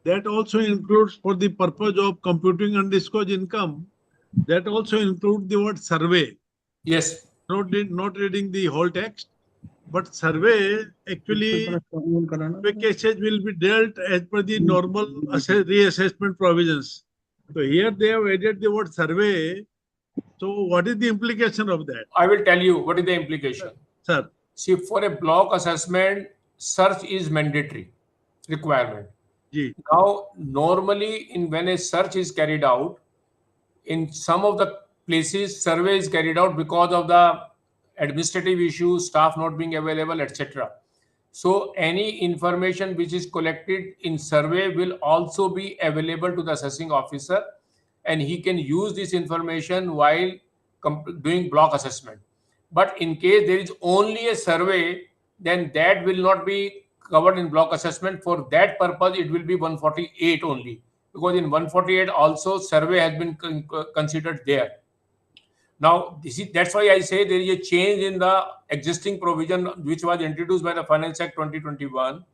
that also includes for the purpose of computing undisclosed income, that also includes the word survey. Yes. Not reading the whole text, but survey actually cases will be dealt as per the normal reassessment provisions. So here they have added the word survey. So what is the implication of that? I will tell you what is the implication. Sir. See, for a block assessment, search is mandatory requirement. Ji. Now, normally when a search is carried out, in some of the places, survey is carried out because of the administrative issues, staff not being available, etc. So any information which is collected in survey will also be available to the assessing officer, and he can use this information while doing block assessment. But in case there is only a survey, then that will not be covered in block assessment. For that purpose, it will be 148 only, because in 148 also survey has been considered there. Now, that's why I say there is a change in the existing provision which was introduced by the Finance Act 2021.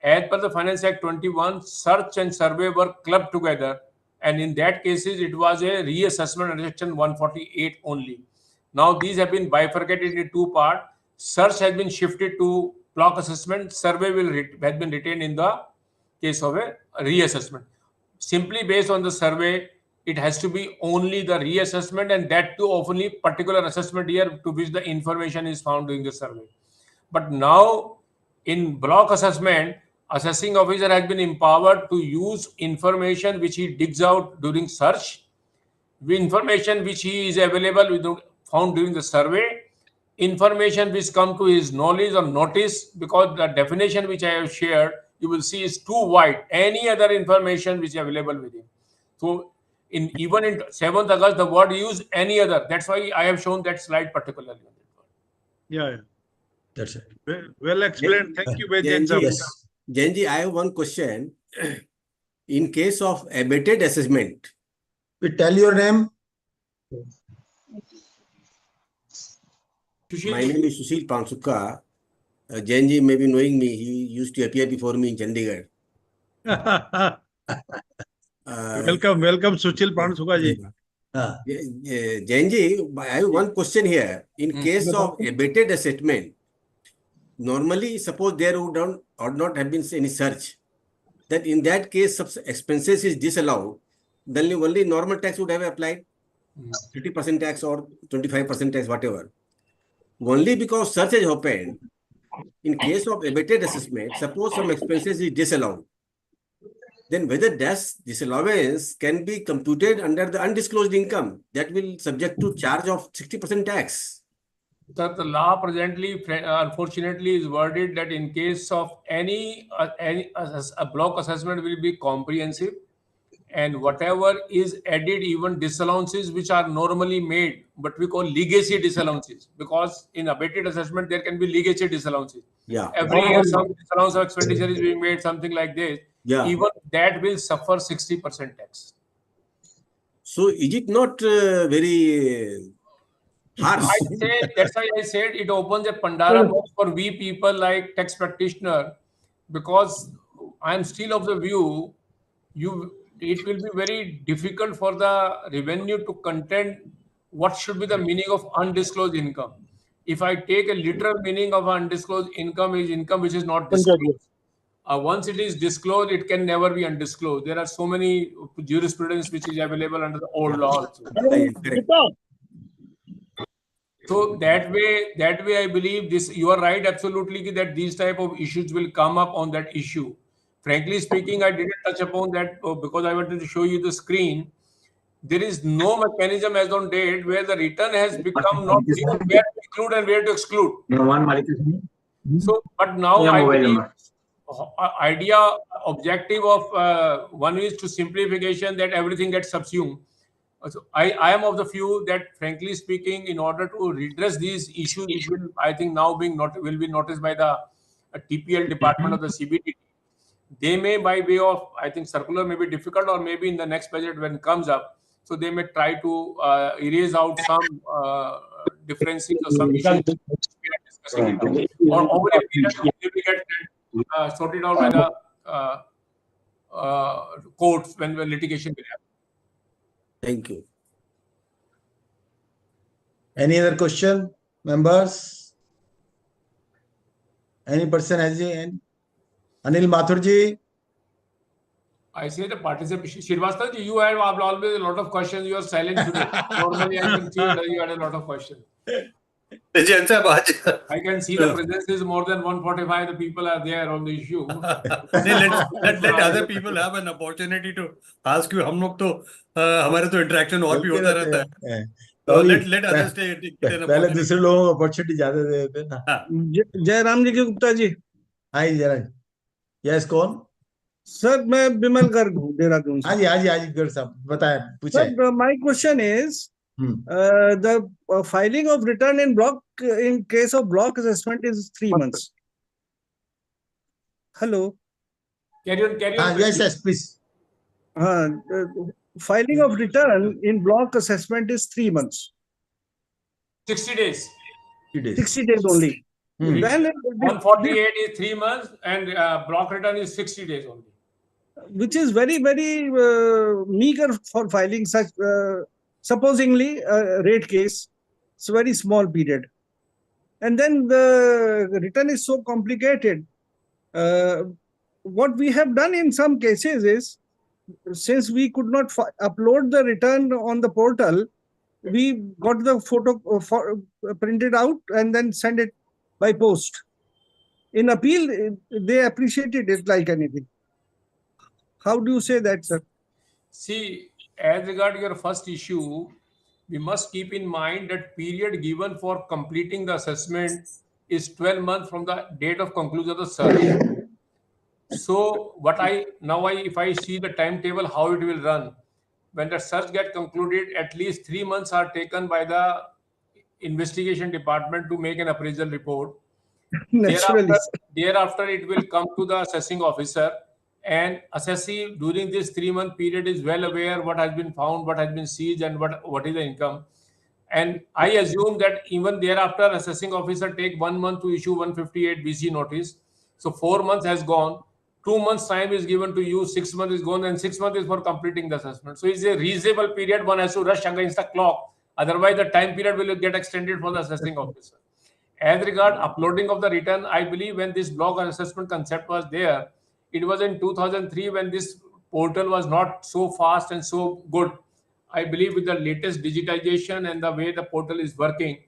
As per the Finance Act 21, search and survey were clubbed together, and in that cases it was a reassessment under section 148 only. Now these have been bifurcated into two parts. Search has been shifted to block assessment. Survey has been retained in the case of a reassessment. Simply based on the survey, it has to be only the reassessment, and that too only particular assessment year to which the information is found during the survey. But now in block assessment, assessing officer has been empowered to use information which he digs out during search, information which he is available found during the survey, information which come to his knowledge or notice, because the definition which I have shared, you will see is too wide. Any other information which is available with him. So even in 7th August, the word used any other. That's why I have shown that slide particularly. Yeah. That's it. Well explained. Thank you, Jain Jain sir. ji, Jain ji, I have one question. In case of abated assessment, Please tell your name. my name is Sushil Pansukka. Jain ji may be knowing me. He used to appear before me in Chandigarh. Welcome, Sushil Pansukka ji. Jain ji, I have one question here. In case of abated assessment, normally, suppose there would not have been any search, that in that case, expenses is disallowed, then only normal tax would have applied, 30% tax or 25% tax, whatever. Only because search has happened, in case of abated assessment, suppose some expenses is disallowed, then whether that disallowance can be computed under the undisclosed income, that will subject to charge of 60% tax. So the law presently, unfortunately, is worded that in case of any a block assessment will be comprehensive, and whatever is added, even disallowances which are normally made, but we call legacy disallowances, because in abated assessment there can be legacy disallowances. Yeah. Every year some disallowance of expenditure is being made, something like this. Yeah. Even that will suffer 60% tax. So is it not very harsh? That's why I said it opens a Pandora box for we people like tax practitioner, because I am still of the view it will be very difficult for the revenue to contend what should be the meaning of undisclosed income. If I take a literal meaning of undisclosed income is income which is not disclosed. Once it is disclosed, it can never be undisclosed. There are so many jurisprudence which is available under the old law also. So that way, I believe this. You are right, absolutely, that these type of issues will come up on that issue. Frankly speaking, I didn't touch upon that because I wanted to show you the screen. There is no mechanism as on date where the return has become not clear where to include and where to exclude. So, but now I believe objective of one is to simplification, that everything gets subsumed. So I am of the view that, frankly speaking, in order to redress these issues, which will, I think, now will be noticed by the TPL department of the CBDT, they may, by way of, I think, circular may be difficult, or maybe in the next budget when it comes up, so they may try to erase out some differences or some issues we are discussing it now. Or over a period, they will get sorted out by the courts when the litigation will happen. Thank you. Any other question, members? Any person has any? Anil Mathurji? I say the participation. Srivastava ji, you have always a lot of questions. You are silent today. Normally, I can see that you had a lot of questions. I can see the presence is more than 145. The people are there on the issue. let other people have an opportunity to ask you. हम लोग तो हमारे तो interaction और भी होता रहता है. So let others take an पहले दूसरे लोगों को opportunity ज्यादा दे देते ना. जयराम जी के गुप्ता जी. हाँ जी जयराम. Yes, कौन? सर मैं विमल गर्ग हूँ देहरादून से. हाँ जी गर्ग साहब बताएं पूछें. Sir, my question is the filing of return in case of block assessment is 3 months. Hello. Carry on. Yes, please. Filing of return in block assessment is 3 months. 60 days. 60 days only. Then 148 is 3 months, and block return is 60 days only. Which is very, very meager for filing such, supposingly a rate case. It's a very small period. And then the return is so complicated. What we have done in some cases is since we could not upload the return on the portal, we got the photo printed out and then send it by post. In appeal, they appreciated it like anything. How do you say that, sir? See, as regard your first issue, we must keep in mind that period given for completing the assessment is 12 months from the date of conclusion of the search. So if I see the timetable, how it will run, when the search get concluded, at least 3 months are taken by the investigation department to make an appraisal report. Naturally. Thereafter, it will come to the assessing officer, and assessee during this 3-month period is well aware what has been found, what has been seized, and what is the income. And I assume that even thereafter, assessing officer take 1 month to issue 158 BC notice. So 4 months has gone. 2 months time is given to you. 6 months is gone, and 6 months is for completing the assessment. So it's a reasonable period. One has to rush against the clock. Otherwise, the time period will get extended for the assessing officer. As regard uploading of the return, I believe when this block assessment concept was there, it was in 2003 when this portal was not so fast and so good. I believe with the latest digitization and the way the portal is working,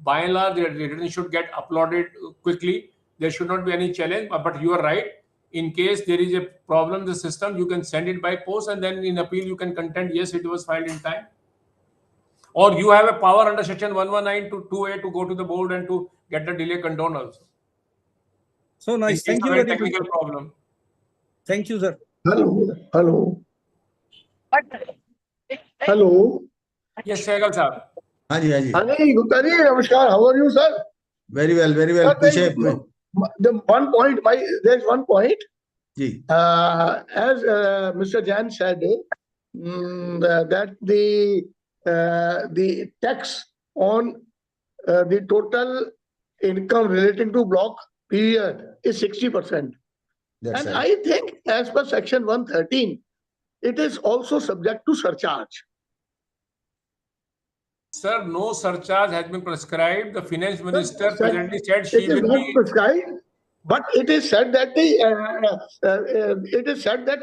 by and large, the return should get uploaded quickly. There should not be any challenge. But you are right. In case there is a problem in the system, you can send it by post, and then in appeal you can contend, yes, it was filed in time. Or you have a power under section 119 to 2A to go to the board and to get the delay condoned also. So nice. Thank you very very much. technical problem. Thank you, sir. Hello. Hello. Yes, Sehgal sir. Hani, Gupta ji, namaskar. How are you, sir? Very well, very well. Sir, there's one point. As Mr. Jain said, that the tax on the total income relating to block period is 60%. And right. I think as per section 113, it is also subject to surcharge. Sir, no surcharge has been prescribed. The finance minister presently said she will not be prescribed, but it is said that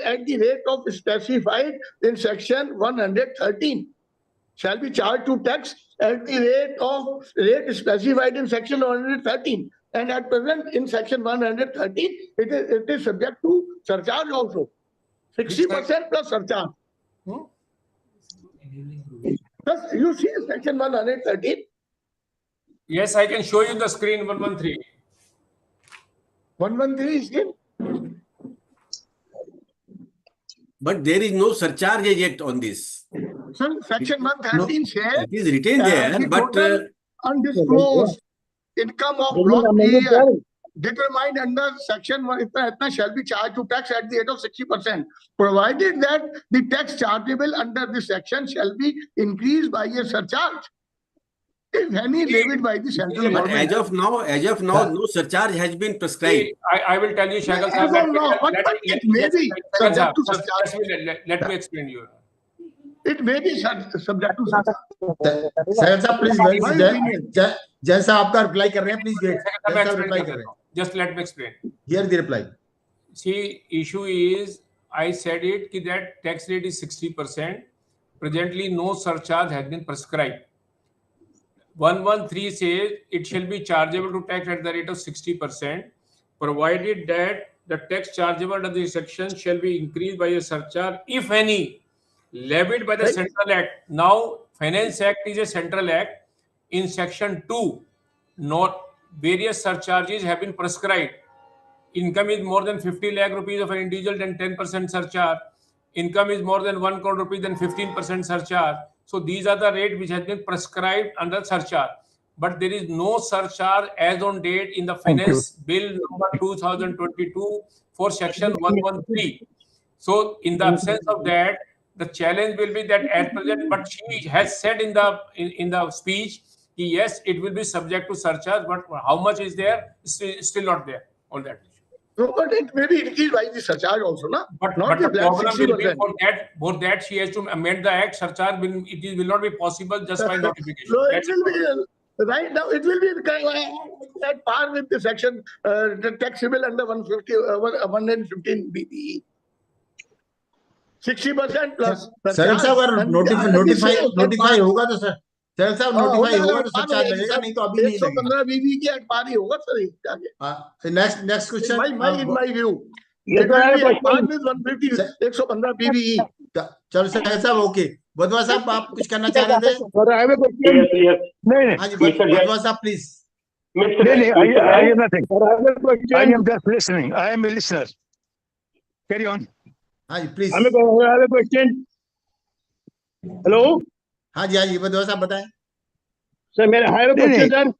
at the rate of specified in section 113 shall be charged to tax at the rate specified in section 113. And at present in section 113, it is subject to surcharge also. 60% plus surcharge. Plus, you see section 113? Yes, I can show you the screen 113. 113 screen? But there is no surcharge yet on this. So section 113 says it is written there, but undisclosed income of block period determined under section 1 shall be charged to tax at the rate of 60%, provided that the tax chargeable under this section shall be increased by a surcharge, if any levied by the central government. As of now, no surcharge has been prescribed. I will tell you, Sehgal sir. It may be subject to surcharge. Let me explain you. It may be subject to surcharge. Sehgal sir, please. Jain sir, आपका reply कर रहे हैं. Please wait. Jain sir reply कर रहे हैं. Just let me explain. Here the reply. See, issue is, I said it that tax rate is 60%. Presently, no surcharge has been prescribed. 113 says it shall be chargeable to tax at the rate of 60%, provided that the tax chargeable under the section shall be increased by a surcharge, if any, levied by the Central Act. Now, Finance Act is a Central Act. In section 2, various surcharges have been prescribed. Income is more than 50 lakh rupees of an individual, then 10% surcharge. Income is more than 1 crore rupees, then 15% surcharge. So these are the rates which has been prescribed under surcharge. But there is no surcharge as on date in the Finance Bill number 2022 for section 113. So in the absence of that, the challenge will be that at present, but she has said in the speech, yes, it will be subject to surcharge, but how much is there is still not there on that issue. No, but it may be increased by the surcharge also, no? But the problem will be for that she has to amend the act. Surcharge will not be possible just by notification. So it will be right now. It will be at par with the section the taxable under 115 BPE. 60% plus. सरल साहब अगर notify होगा तो sir सरल साहब notify होगा तो sir charge लगेगा, नहीं तो अभी नहीं लगेगा। 115 बीबी के एट पार ही होगा सर जाके। Next question. In my view, it will be at par with 150, 115 BBE. चलो सरल साहब ओके। बदवा साहब आप कुछ करना चाह रहे थे? Sir, I have a question. No, हाँ जी बदवा साहब please. I have nothing. I am just listening. I am a listener. Carry on. हाँ जी please. I have a question. Hello? हाँ जी बदवा साहब बताएं। Sir, I have a question, sir.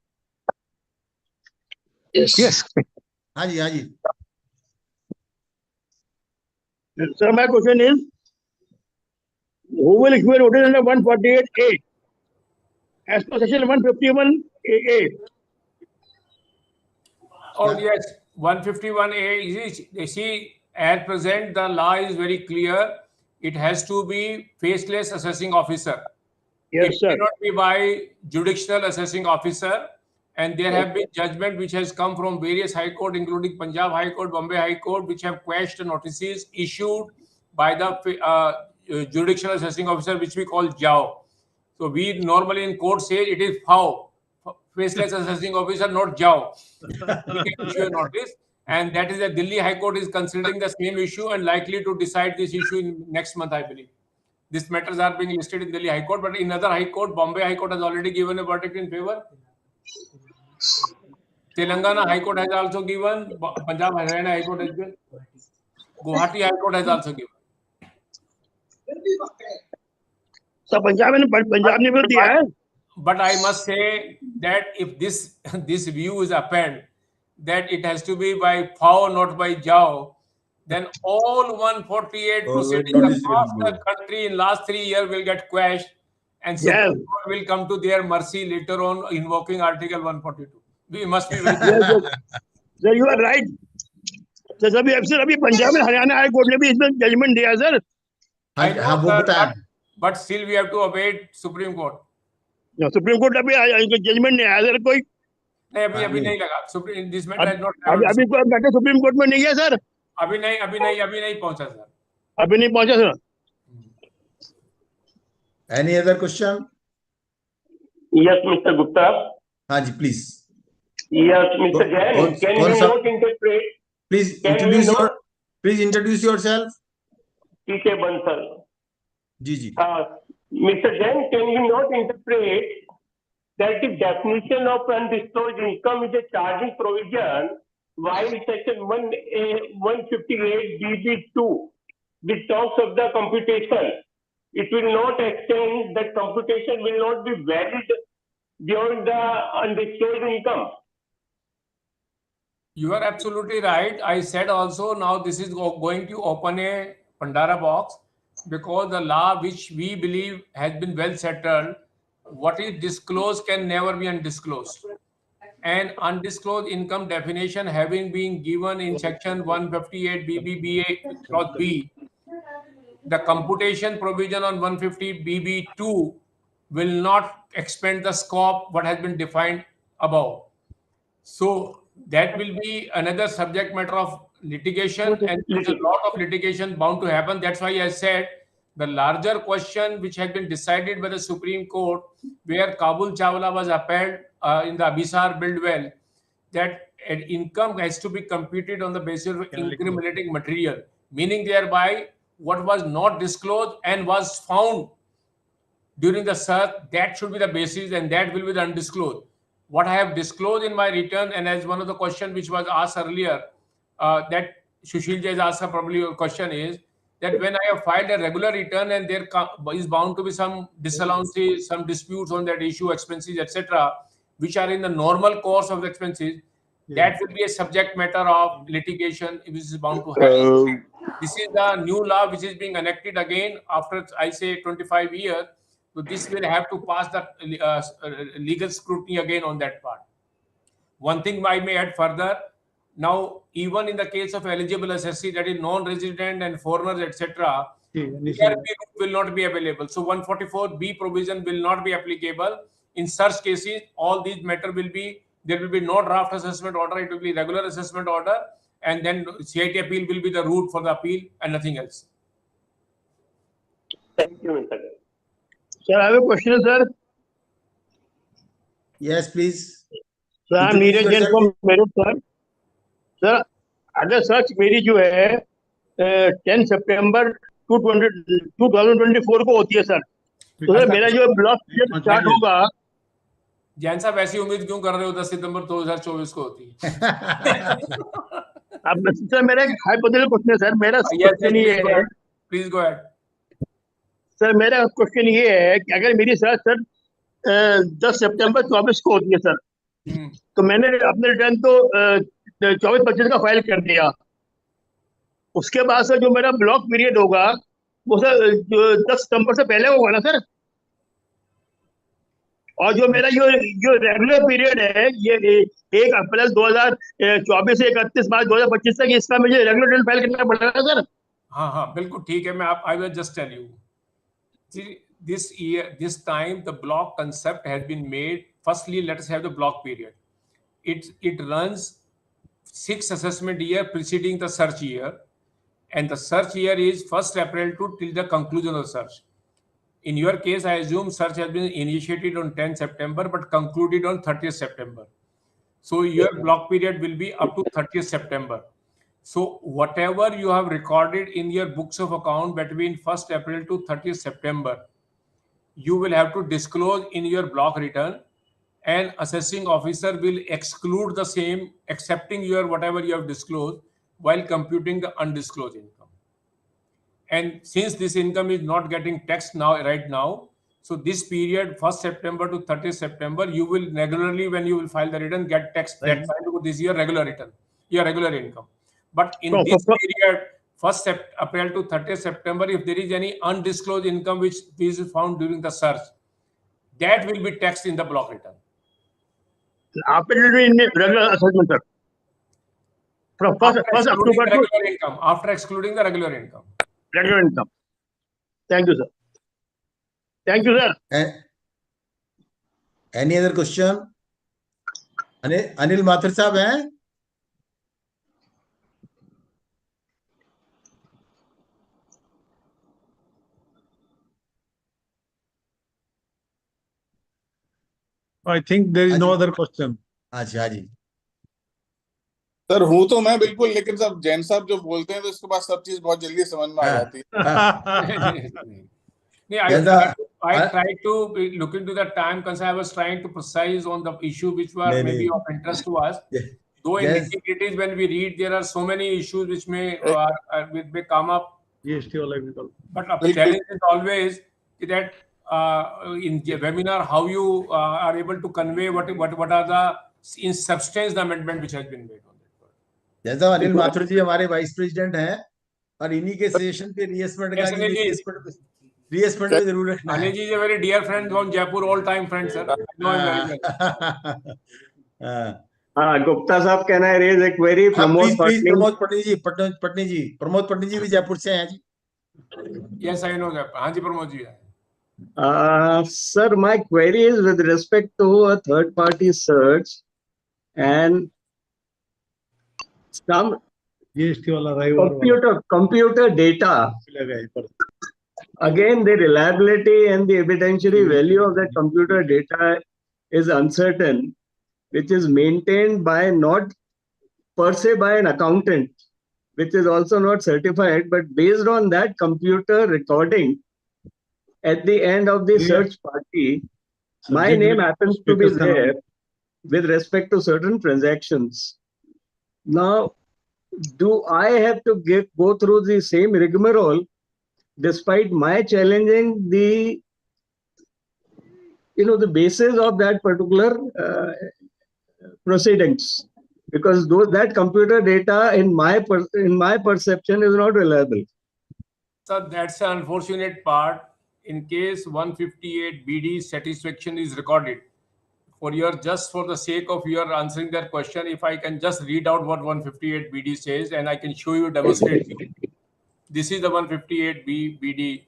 Yes. हाँ जी Sir, my question is, who will issue a notice under 148A as per section 151AA? Oh, yes, 151A. You see, at present, the law is very clear. It has to be faceless assessing officer. Yes, it sir. cannot be by judicial assessing officer. And there have been judgment which has come from various high court, including Punjab High Court, Bombay High Court, which have quashed notices issued by the judicial assessing officer, which we call JAO. So we normally in court say it is FAO, faceless assessing officer, not JAO. He can issue a notice, and that is the Delhi High Court is considering the same issue and likely to decide this issue in next month, I believe. These matters are being listed in Delhi High Court, but in other High Court, Bombay High Court has already given a verdict in favor. Telangana High Court has also given. Punjab Haryana High Court has given. Guwahati High Court has also given. So Punjab ne bhi diya hai. But I must say that if this view is upheld, that it has to be by FAO, not by JAO, then all 148 proceedings across the country in last 3 years will get quashed, and Supreme Court will come to their mercy later on, invoking Article 142. We must be very careful. Sir, you are right. Sir, abhi Punjab and Haryana High Court ne bhi isme judgment diya, sir. I know, sir, but still we have to obey Supreme Court. No, Supreme Court abhi judgment nahi aaya, sir, koi. नहीं अभी नहीं लगा. Supreme this matter has not. अभी कोई matter supreme court में नहीं है, sir. अभी नहीं पहुंचा, सर. अभी नहीं पहुंचा, sir. Any other question? Yes, Mr. Gupta. हाँ जी please. Yes, Mr. Jain, can you not interpret? Please introduce yourself. TK Bansal. Ji. Mr. Jain, can you not interpret that the definition of undisclosed income is a charging provision, while section 158BB2, which talks of the computation, it will not extend, that computation will not be valid beyond the undisclosed income. You are absolutely right. I said also now this is going to open a Pandora box, because the law which we believe has been well settled, what is disclosed can never be undisclosed. And undisclosed income definition having been given in section 158 BBBA clause B, the computation provision on 150 BB2 will not expand the scope what has been defined above. So that will be another subject matter of litigation, and there's a lot of litigation bound to happen. That's why I said the larger question which had been decided by the Supreme Court, where Kabul Chawla was upheld in the Abhisar build well, that an income has to be computed on the basis of incriminating material, meaning thereby what was not disclosed and was found during the search, that should be the basis, and that will be the undisclosed. What I have disclosed in my return, and as one of the questions which was asked earlier, that Sushil has asked, probably your question is that when I have filed a regular return and there is bound to be some disallowances, some disputes on that issue, expenses, etc., which are in the normal course of the expenses, that will be a subject matter of litigation which is bound to happen. This is the new law which is being enacted again after, I say, 25 years. So this will have to pass the legal scrutiny again on that part. One thing I may add further, now even in the case of eligible assessee, that is non-resident and foreigners, etc., will not be available. So 144B provision will not be applicable. In such cases, all these matter will be, there will be no draft assessment order, it will be regular assessment order, and then CIT appeal will be the route for the appeal and nothing else. Thank you, Mr. Jain. Sir, I have a question, sir. Yes, please. Sir, I'm Introduce Narayan yourself. from Meerut, sir. Sir, अगर search मेरी जो है 10 सितंबर 2024 को होती है sir, तो sir मेरा जो ब्लॉक पीरियड स्टार्ट होगा। जैन साहब ऐसी उम्मीद क्यों कर रहे हो 10 सितंबर 2024 को होती है? अब सर मेरा एक हाइपोथेटिकल क्वेश्चन है सर, मेरा क्वेश्चन ये है, प्लीज गो अहेड। सर मेरा क्वेश्चन ये है कि अगर मेरी सर्च सर 10 सितंबर 24 को होती है सर, तो मैंने अपने रिटर्न तो 24-25 का फाइल कर दिया। उसके बाद सर जो मेरा ब्लॉक पीरियड होगा वो सर 10 सितंबर से पहले होगा ना सर, और जो मेरा जो रेगुलर पीरियड है ये 1 अप्रैल 2024 से 31 मार्च 2025 तक, इसका मुझे रेगुलर रिटर्न फाइल करना पड़ेगा सर? हाँ हाँ बिल्कुल ठीक है। मैं I will just tell you, this year, this time the block concept has been made. Firstly, let us have the block period. It runs 6 assessment year preceding the search year, and the search year is 1st April to till the conclusion of search. In your case, I assume search has been initiated on 10 September but concluded on 30th September. So your block period will be up to 30th September. So whatever you have recorded in your books of account between 1st April to 30th September, you will have to disclose in your block return, and assessing officer will exclude the same, accepting your whatever you have disclosed while computing the undisclosed income. And since this income is not getting taxed right now, so this period 1st September to 30th September, you will regularly, when you will file the return, get taxed that time because this is your regular return, your regular income. But in this period, 1st April to 30th September, if there is any undisclosed income which is found during the search, that will be taxed in the block return. After regular assessment, sir. From 1st October to regular income, after excluding the regular income. Regular income. Thank you, sir. Thank you, sir. Any other question? Anil Mathur साहब हैं? I think there is no other question. अच्छा जी sir हूँ तो मैं बिल्कुल, लेकिन सब जैन साहब जो बोलते हैं तो इसके बाद सब चीज बहुत जल्दी समझ में आ जाती है। I tried to look into the time because I was trying to precise on the issue which were maybe of interest to us. Though in nitty-gritties, when we read, there are so many issues which may come up. But the challenge is always that in the webinar, how you are able to convey what are the in substance the amendment which has been made on that. जैसा अनिल माथुर जी हमारे vice president हैं और इन्हीं के session पे reassessment का reassessment पे जरूर रखना है। Anil ji is a very dear friend from Jaipur, all time friend, sir. I know him very well. Gupta साहब, can I raise a query? Please Pramod Patni ji भी जयपुर से हैं जी। Yes, I know that. हाँ जी Pramod ji. Sir, my query is with respect to a third-party search and some computer data. Again, the reliability and the evidentiary value of that computer data is uncertain, which is maintained by not per se by an accountant, which is also not certified, but based on that computer recording at the end of the search party, my name happens to be there with respect to certain transactions. Now, do I have to go through the same rigmarole despite my challenging the basis of that particular proceedings? Because that computer data in my perception is not reliable. So that's an unfortunate part. In case 158 BD satisfaction is recorded, just for the sake of your answering that question, if I can just read out what 158 BD says, and I can show you, demonstrate you. This is the 158 BD.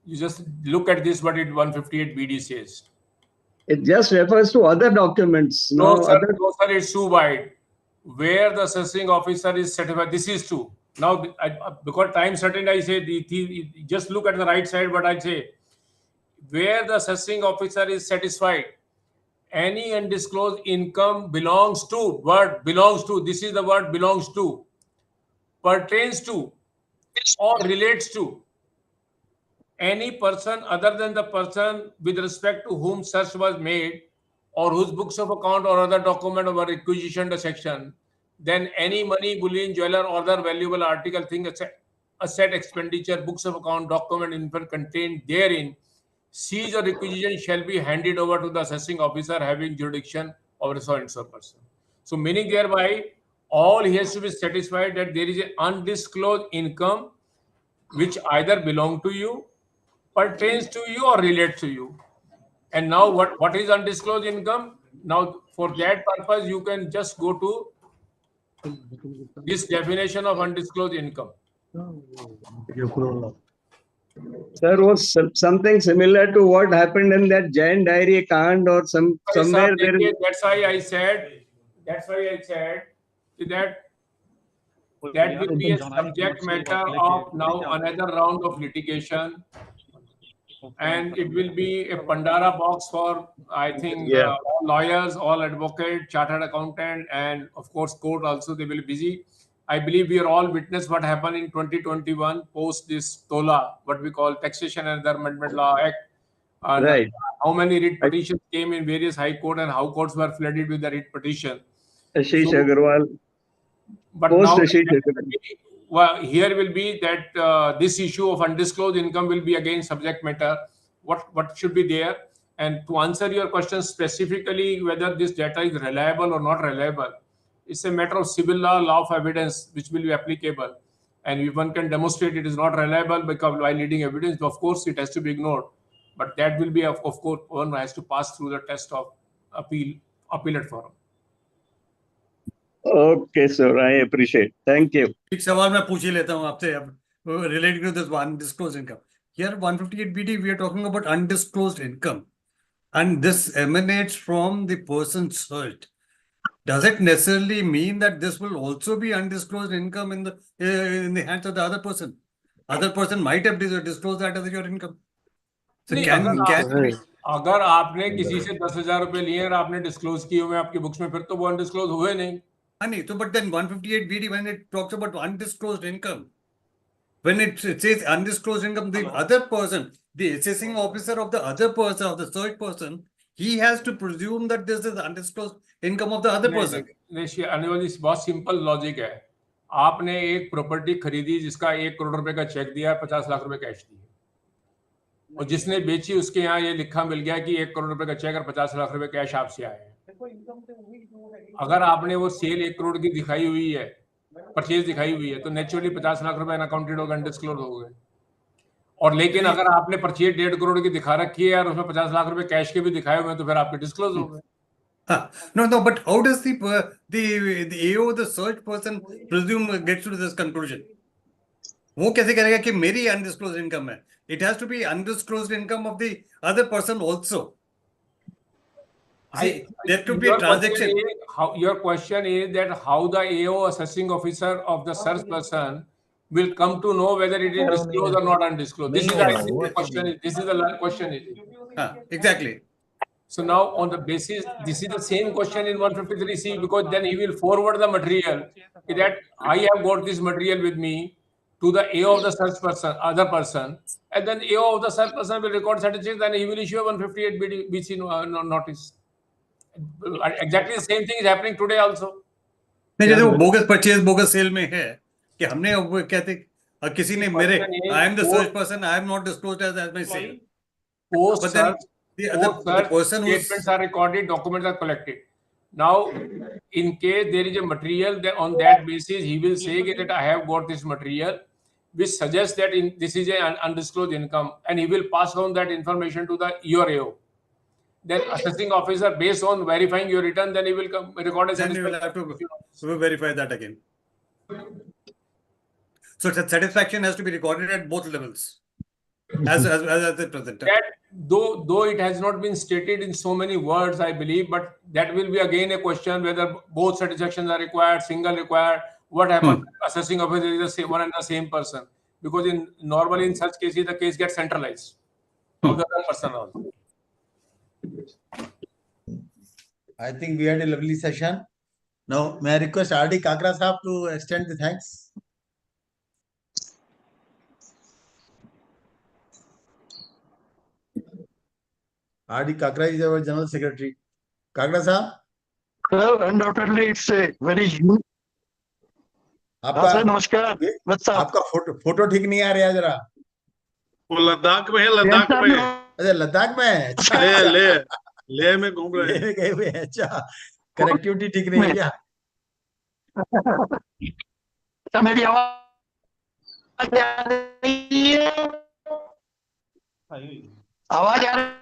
You just look at this, what 158 BD says. It just refers to other documents. No, sir, it's too wide. Where the assessing officer is certified, this is true. Now, because time certain, I say, just look at the right side, but I say, where the assessing officer is satisfied, any undisclosed income belongs to, this is the word belongs to, pertains to, or relates to any person other than the person with respect to whom search was made, or whose books of account or other document were requisitioned the section, then any money, bullion, jeweler, or other valuable article, thing, asset, expenditure, books of account, document, info contained therein, seized or requisition shall be handed over to the assessing officer having jurisdiction over so and so person. So meaning thereby, all he has to be satisfied that there is an undisclosed income which either belong to you, pertains to you, or relates to you. And now what is undisclosed income? Now for that purpose, you can just go to this definition of undisclosed income. Sir, was something similar to what happened in that Jain diary Kand or somewhere there is... That's why I said that will be a subject matter of now another round of litigation, and it will be a Pandora box for, I think, all lawyers, all advocates, chartered accountant, and of course court also. They will be busy. I believe we are all witness what happened in 2021 post this TOLA, what we call Taxation and Other Amendment Law Act. Right. How many writ petitions came in various high court and how courts were flooded with the writ petition. Ashish Agarwal. But now, well, here will be that this issue of undisclosed income will be again subject matter. What should be there? And to answer your question specifically, whether this data is reliable or not reliable, it's a matter of civil law of evidence, which will be applicable. And if one can demonstrate it is not reliable because by leading evidence, of course, it has to be ignored. But that will be, of course, one has to pass through the test of appellate forum. Okay, sir. I appreciate. Thank you. एक सवाल मैं पूछ ही लेता हूँ आपसे related to this undisclosed income. Here 158 BD we are talking about undisclosed income, and this emanates from the person searched. Does it necessarily mean that this will also be undisclosed income in the hands of the other person? Other person might have disclosed that as your income. So अगर आपने किसी से 10,000 रुपए लिए और आपने disclose किए हुए आपकी बुक्स में, फिर तो वो अनडिस्क्लोज हुए नहीं. So but then 158 BD, when it talks about undisclosed income, when it says undisclosed income, the other person, the assessing officer of the other person, of the search person, he has to presume that this is undisclosed income of the other person. बहुत simple logic है. आपने एक property खरीदी जिसका 1 करोड़ रुपए का check दिया, 50 लाख रुपए कैश दिए, और जिसने बेची उसके यहाँ ये लिखा मिल गया कि 1 करोड़ रुपए का चेक और 50 लाख रुपए कैश आपसे आए हैं. अगर आपने वो सेल 1 करोड़ की दिखाई हुई है, परचेज दिखाई हुई है, तो नेचुरली 50 लाख रुपए अनअकाउंटेड होगा, अनडिस्क्लोज हो गए. और लेकिन अगर आपने परचेज 1.5 करोड़ की दिखा रखी है और उसमें 50 लाख रुपए कैश के भी दिखाए हुए हैं, तो फिर आपके डिस्क्लोज हो गए. No, but how does the AO, the search person, presume gets to this conclusion? वो कैसे करेगा कि मेरी undisclosed income है? It has to be undisclosed income of the other person also. See, there could be a transaction. Your question is that how the AO, assessing officer of the search person, will come to know whether it is disclosed or not undisclosed. This is the question. This is the question. Exactly. So now on the basis, this is the same question in 153C, because then he will forward the material that I have got this material with me to the AO of the search person, other person, and then AO of the search person will record certificate, then he will issue a 158 BC notice. Exactly the same thing is happening today also. नहीं, जैसे वो bogus purchase, bogus sale में है कि हमने वो कहते किसी ने मेरे I am the search person, I am not disclosed as my sale. Post search, the person statements are recorded, documents are collected. Now, in case there is a material, on that basis, he will say that I have got this material, which suggests that this is an undisclosed income, and he will pass on that information to your AO. Then assessing officer, based on verifying your return, then he will record a satisfaction. Then you will have to verify that again. So satisfaction has to be recorded at both levels, as the present. Though it has not been stated in so many words, I believe, but that will be again a question whether both satisfactions are required, single required, what happens? Assessing officer is the same one and the same person, because normally in such cases the case gets centralized of the other person also. I think we had a lovely session. Now, may I request R.D. Kakra Sahab to extend the thanks? R.D. Kakra is our General Secretary. Kakra Sahab? Well, undoubtedly, it's a very unique. आपका sir नमस्कार आपका photo ठीक नहीं आ रहा है जरा। वो लद्दाख में है, लद्दाख में। अच्छा लद्दाख में है। अच्छा ले में घूम रहे हैं। ले गए हुए हैं। अच्छा कनेक्टिविटी ठीक नहीं है क्या? तो मेरी आवाज आ रही है? आवाज आ रही है?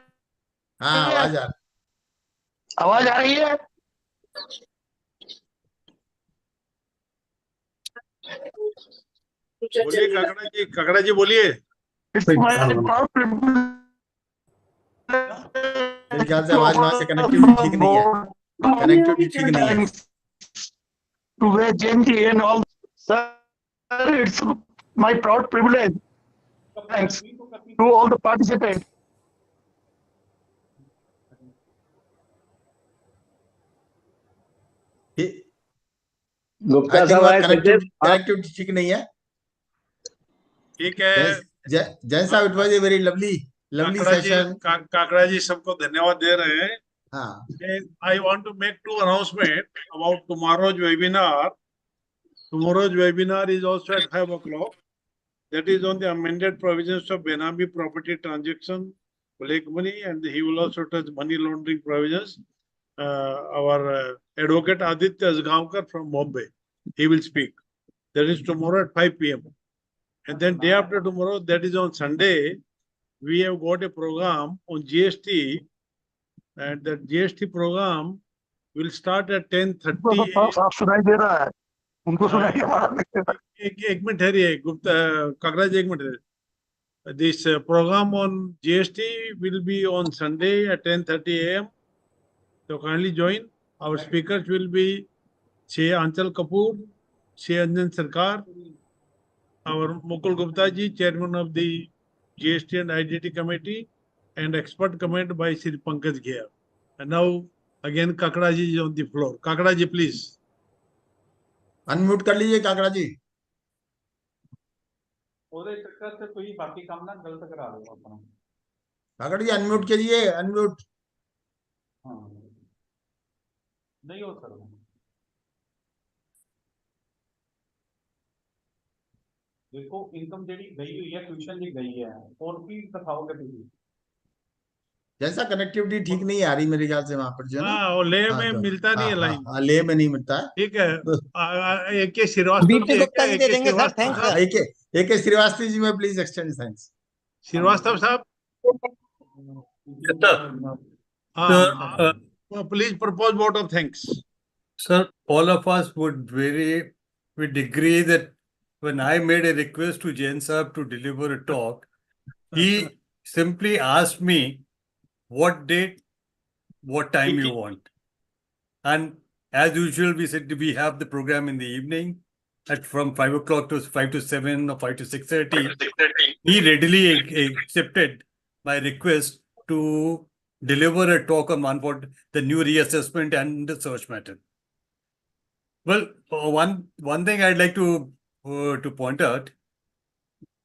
हाँ आवाज आ रही है? बोलिए काकड़ा जी बोलिए। मेरे ख्याल से आवाज वहां से कनेक्टिविटी ठीक नहीं है। कनेक्टिविटी ठीक नहीं है। To Jain and all, sir, it's my proud privilege. Thanks to all the participants. Gupta साहब कनेक्टिविटी ठीक नहीं है। ठीक है जैन साहब, it was a very lovely session. Kakda ji सबको धन्यवाद दे रहे हैं। हाँ, I want to make two announcements about tomorrow's webinar. Tomorrow's webinar is also at 5 o'clock. That is on the amended provisions of Benami property transaction, black money, and he will also touch money laundering provisions. Our advocate Aditya Asgaonkar from Bombay, he will speak. That is tomorrow at 5 p.m. And then day after tomorrow, that is on Sunday, we have got a program on GST, and that GST program will start at 10:30. उनको एक minute ठहरिए Gupta काकड़ा जी, एक minute. This program on GST will be on Sunday at 10:30 a.m. So kindly join. Our speakers will be Shri Anchal Kapoor, Shri Anjan Sarkar, our Mukul Gupta ji, chairman of the GST and IDT committee, and expert comment by Shri Pankaj Ghia. And now again Kakra ji is on the floor. Kakra ji, please. Unmute कर लीजिए काकड़ा जी। काकड़ा जी unmute कीजिए, unmute. नहीं हो sir, देखो income JD गई हुई है, tuition जी गई है, और भी दिखाओगे तुम। जैसा कनेक्टिविटी ठीक नहीं आ रही मेरे ख्याल से वहां पर जो है ना, ले में मिलता नहीं है लाइन। ले में नहीं मिलता है। ठीक है, एक श्रीवास्तव जी में प्लीज एक्सटेंड थैंक्स। श्रीवास्तव साहब, please propose vote of thanks. Sir, all of us would agree that when I made a request to Jain Saab to deliver a talk, he simply asked me what date, what time you want. And as usual, we said we have the program in the evening from 5 o'clock to 5 to 7 or 5 to 6:30. He readily accepted my request to deliver a talk on the new reassessment and the search matter. Well, one thing I'd like to point out,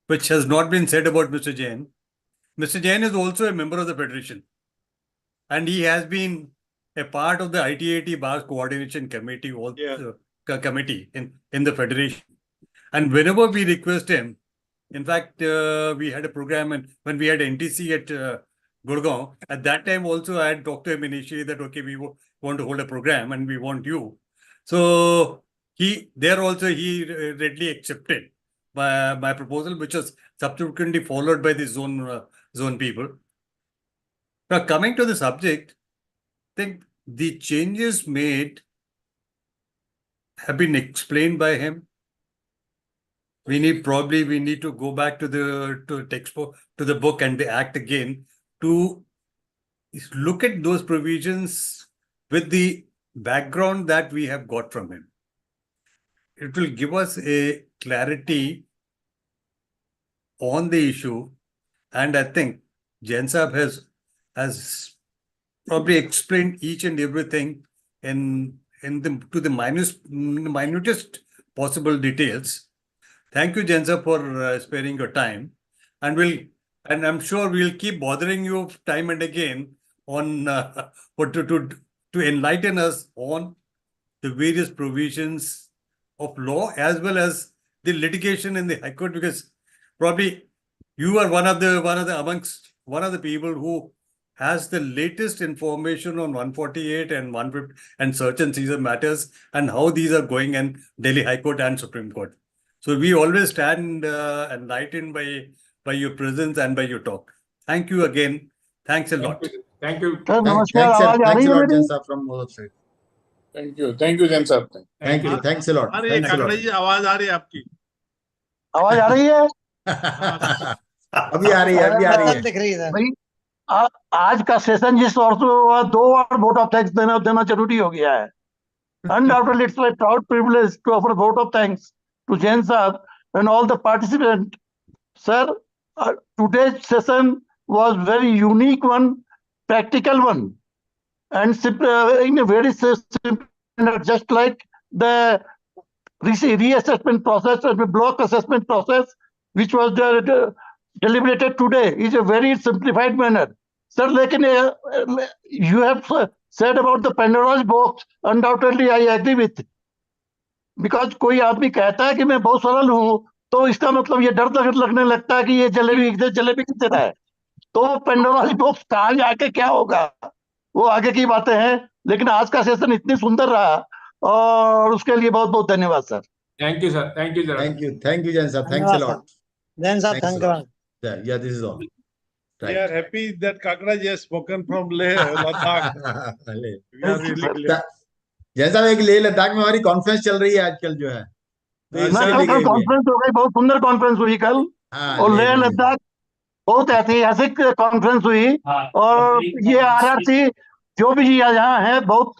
which has not been said about Mr. Jain. Mr. Jain is also a member of the Federation, and he has been a part of the ITAT Bar Coordination Committee, committee in the Federation. And whenever we request him, in fact, we had a program, and when we had NTC at Gurgaon, at that time also I had talked to him initially that, okay, we want to hold a program and we want you. So he readily accepted my proposal, which was subsequently followed by the zone people. Now, coming to the subject, I think the changes made have been explained by him. We need to go back to the textbook, to the book and the act again to look at those provisions with the background that we have got from him. it will give us a clarity on the issue. And I think Jain Saab has probably explained each and everything to the minutest possible details. Thank you, Jain Saab, for sparing your time, and I'm sure we'll keep bothering you time and again on to enlighten us on the various provisions of law as well as the litigation in the High Court, because probably you are one of the people who has the latest information on 148 and 150 and search and seizure matters and how these are going in Delhi High Court and Supreme Court. So we always stand enlightened by your presence and by your talk. Thank you again. Thanks a lot. Thank you. Thanks a lot, Jain Saab, from both sides. Thank you, Jain Saab. Thank you. Thanks a lot. अरे Thanks a Kakda lot. जी आवाज आ रही है आपकी? आवाज आ रही है? अभी आ रही है. दिख रही है भाई. आज का सेशन जिस तौर से हुआ, 2 बार वोट ऑफ थैंक्स देना जरूरी हो गया है. Undoubtedly, it's my proud privilege to offer a vote of thanks to Jain Saab and all the participants. Sir, today's session was very unique one, practical one, and in a very simple manner, just like the reassessment process and the block assessment process, which was deliberated today, is a very simplified manner. Sir, you have said about the Pandora's box, undoubtedly I agree with. Because कोई आदमी कहता है कि मैं बहुत सरल हूं, तो इसका मतलब ये डर लगने लगता है कि ये जलेबी किस तरह है. तो पेंडोरा's बॉक्स कहाँ जाके क्या होगा, वो आगे की बातें हैं. लेकिन आज का सेशन इतनी सुंदर रहा, और उसके लिए बहुत बहुत धन्यवाद sir. Thank you, sir. Thank you, sir. Thank you, Jain Saab. Thanks a lot. Jain Saab, thank you. Yeah, this is all. We are happy that Kakra ji has spoken from Leh, Ladakh. We are really glad. Jain Saab, एक लेह लद्दाख में हमारी conference चल रही है आजकल जो है. कल कॉन्फ्रेंस हो गई, बहुत सुंदर कॉन्फ्रेंस हुई कल, और लेह लद्दाख बहुत ऐतिहासिक कॉन्फ्रेंस हुई, और ये आरआरसी जो भी यहाँ है बहुत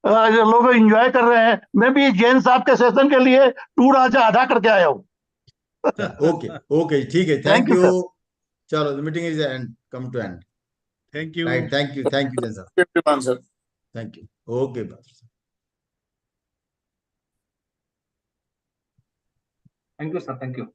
लोग एंजॉय कर रहे हैं. मैं भी जैन साहब के सेशन के लिए टूर आज आधा करके आया हूँ. ओके, ठीक है. Thank you. चलो, the meeting is come to end. Thank you. Right, thank you, Jain Saab. Thank you. Okay, Thank you, sir. Thank you.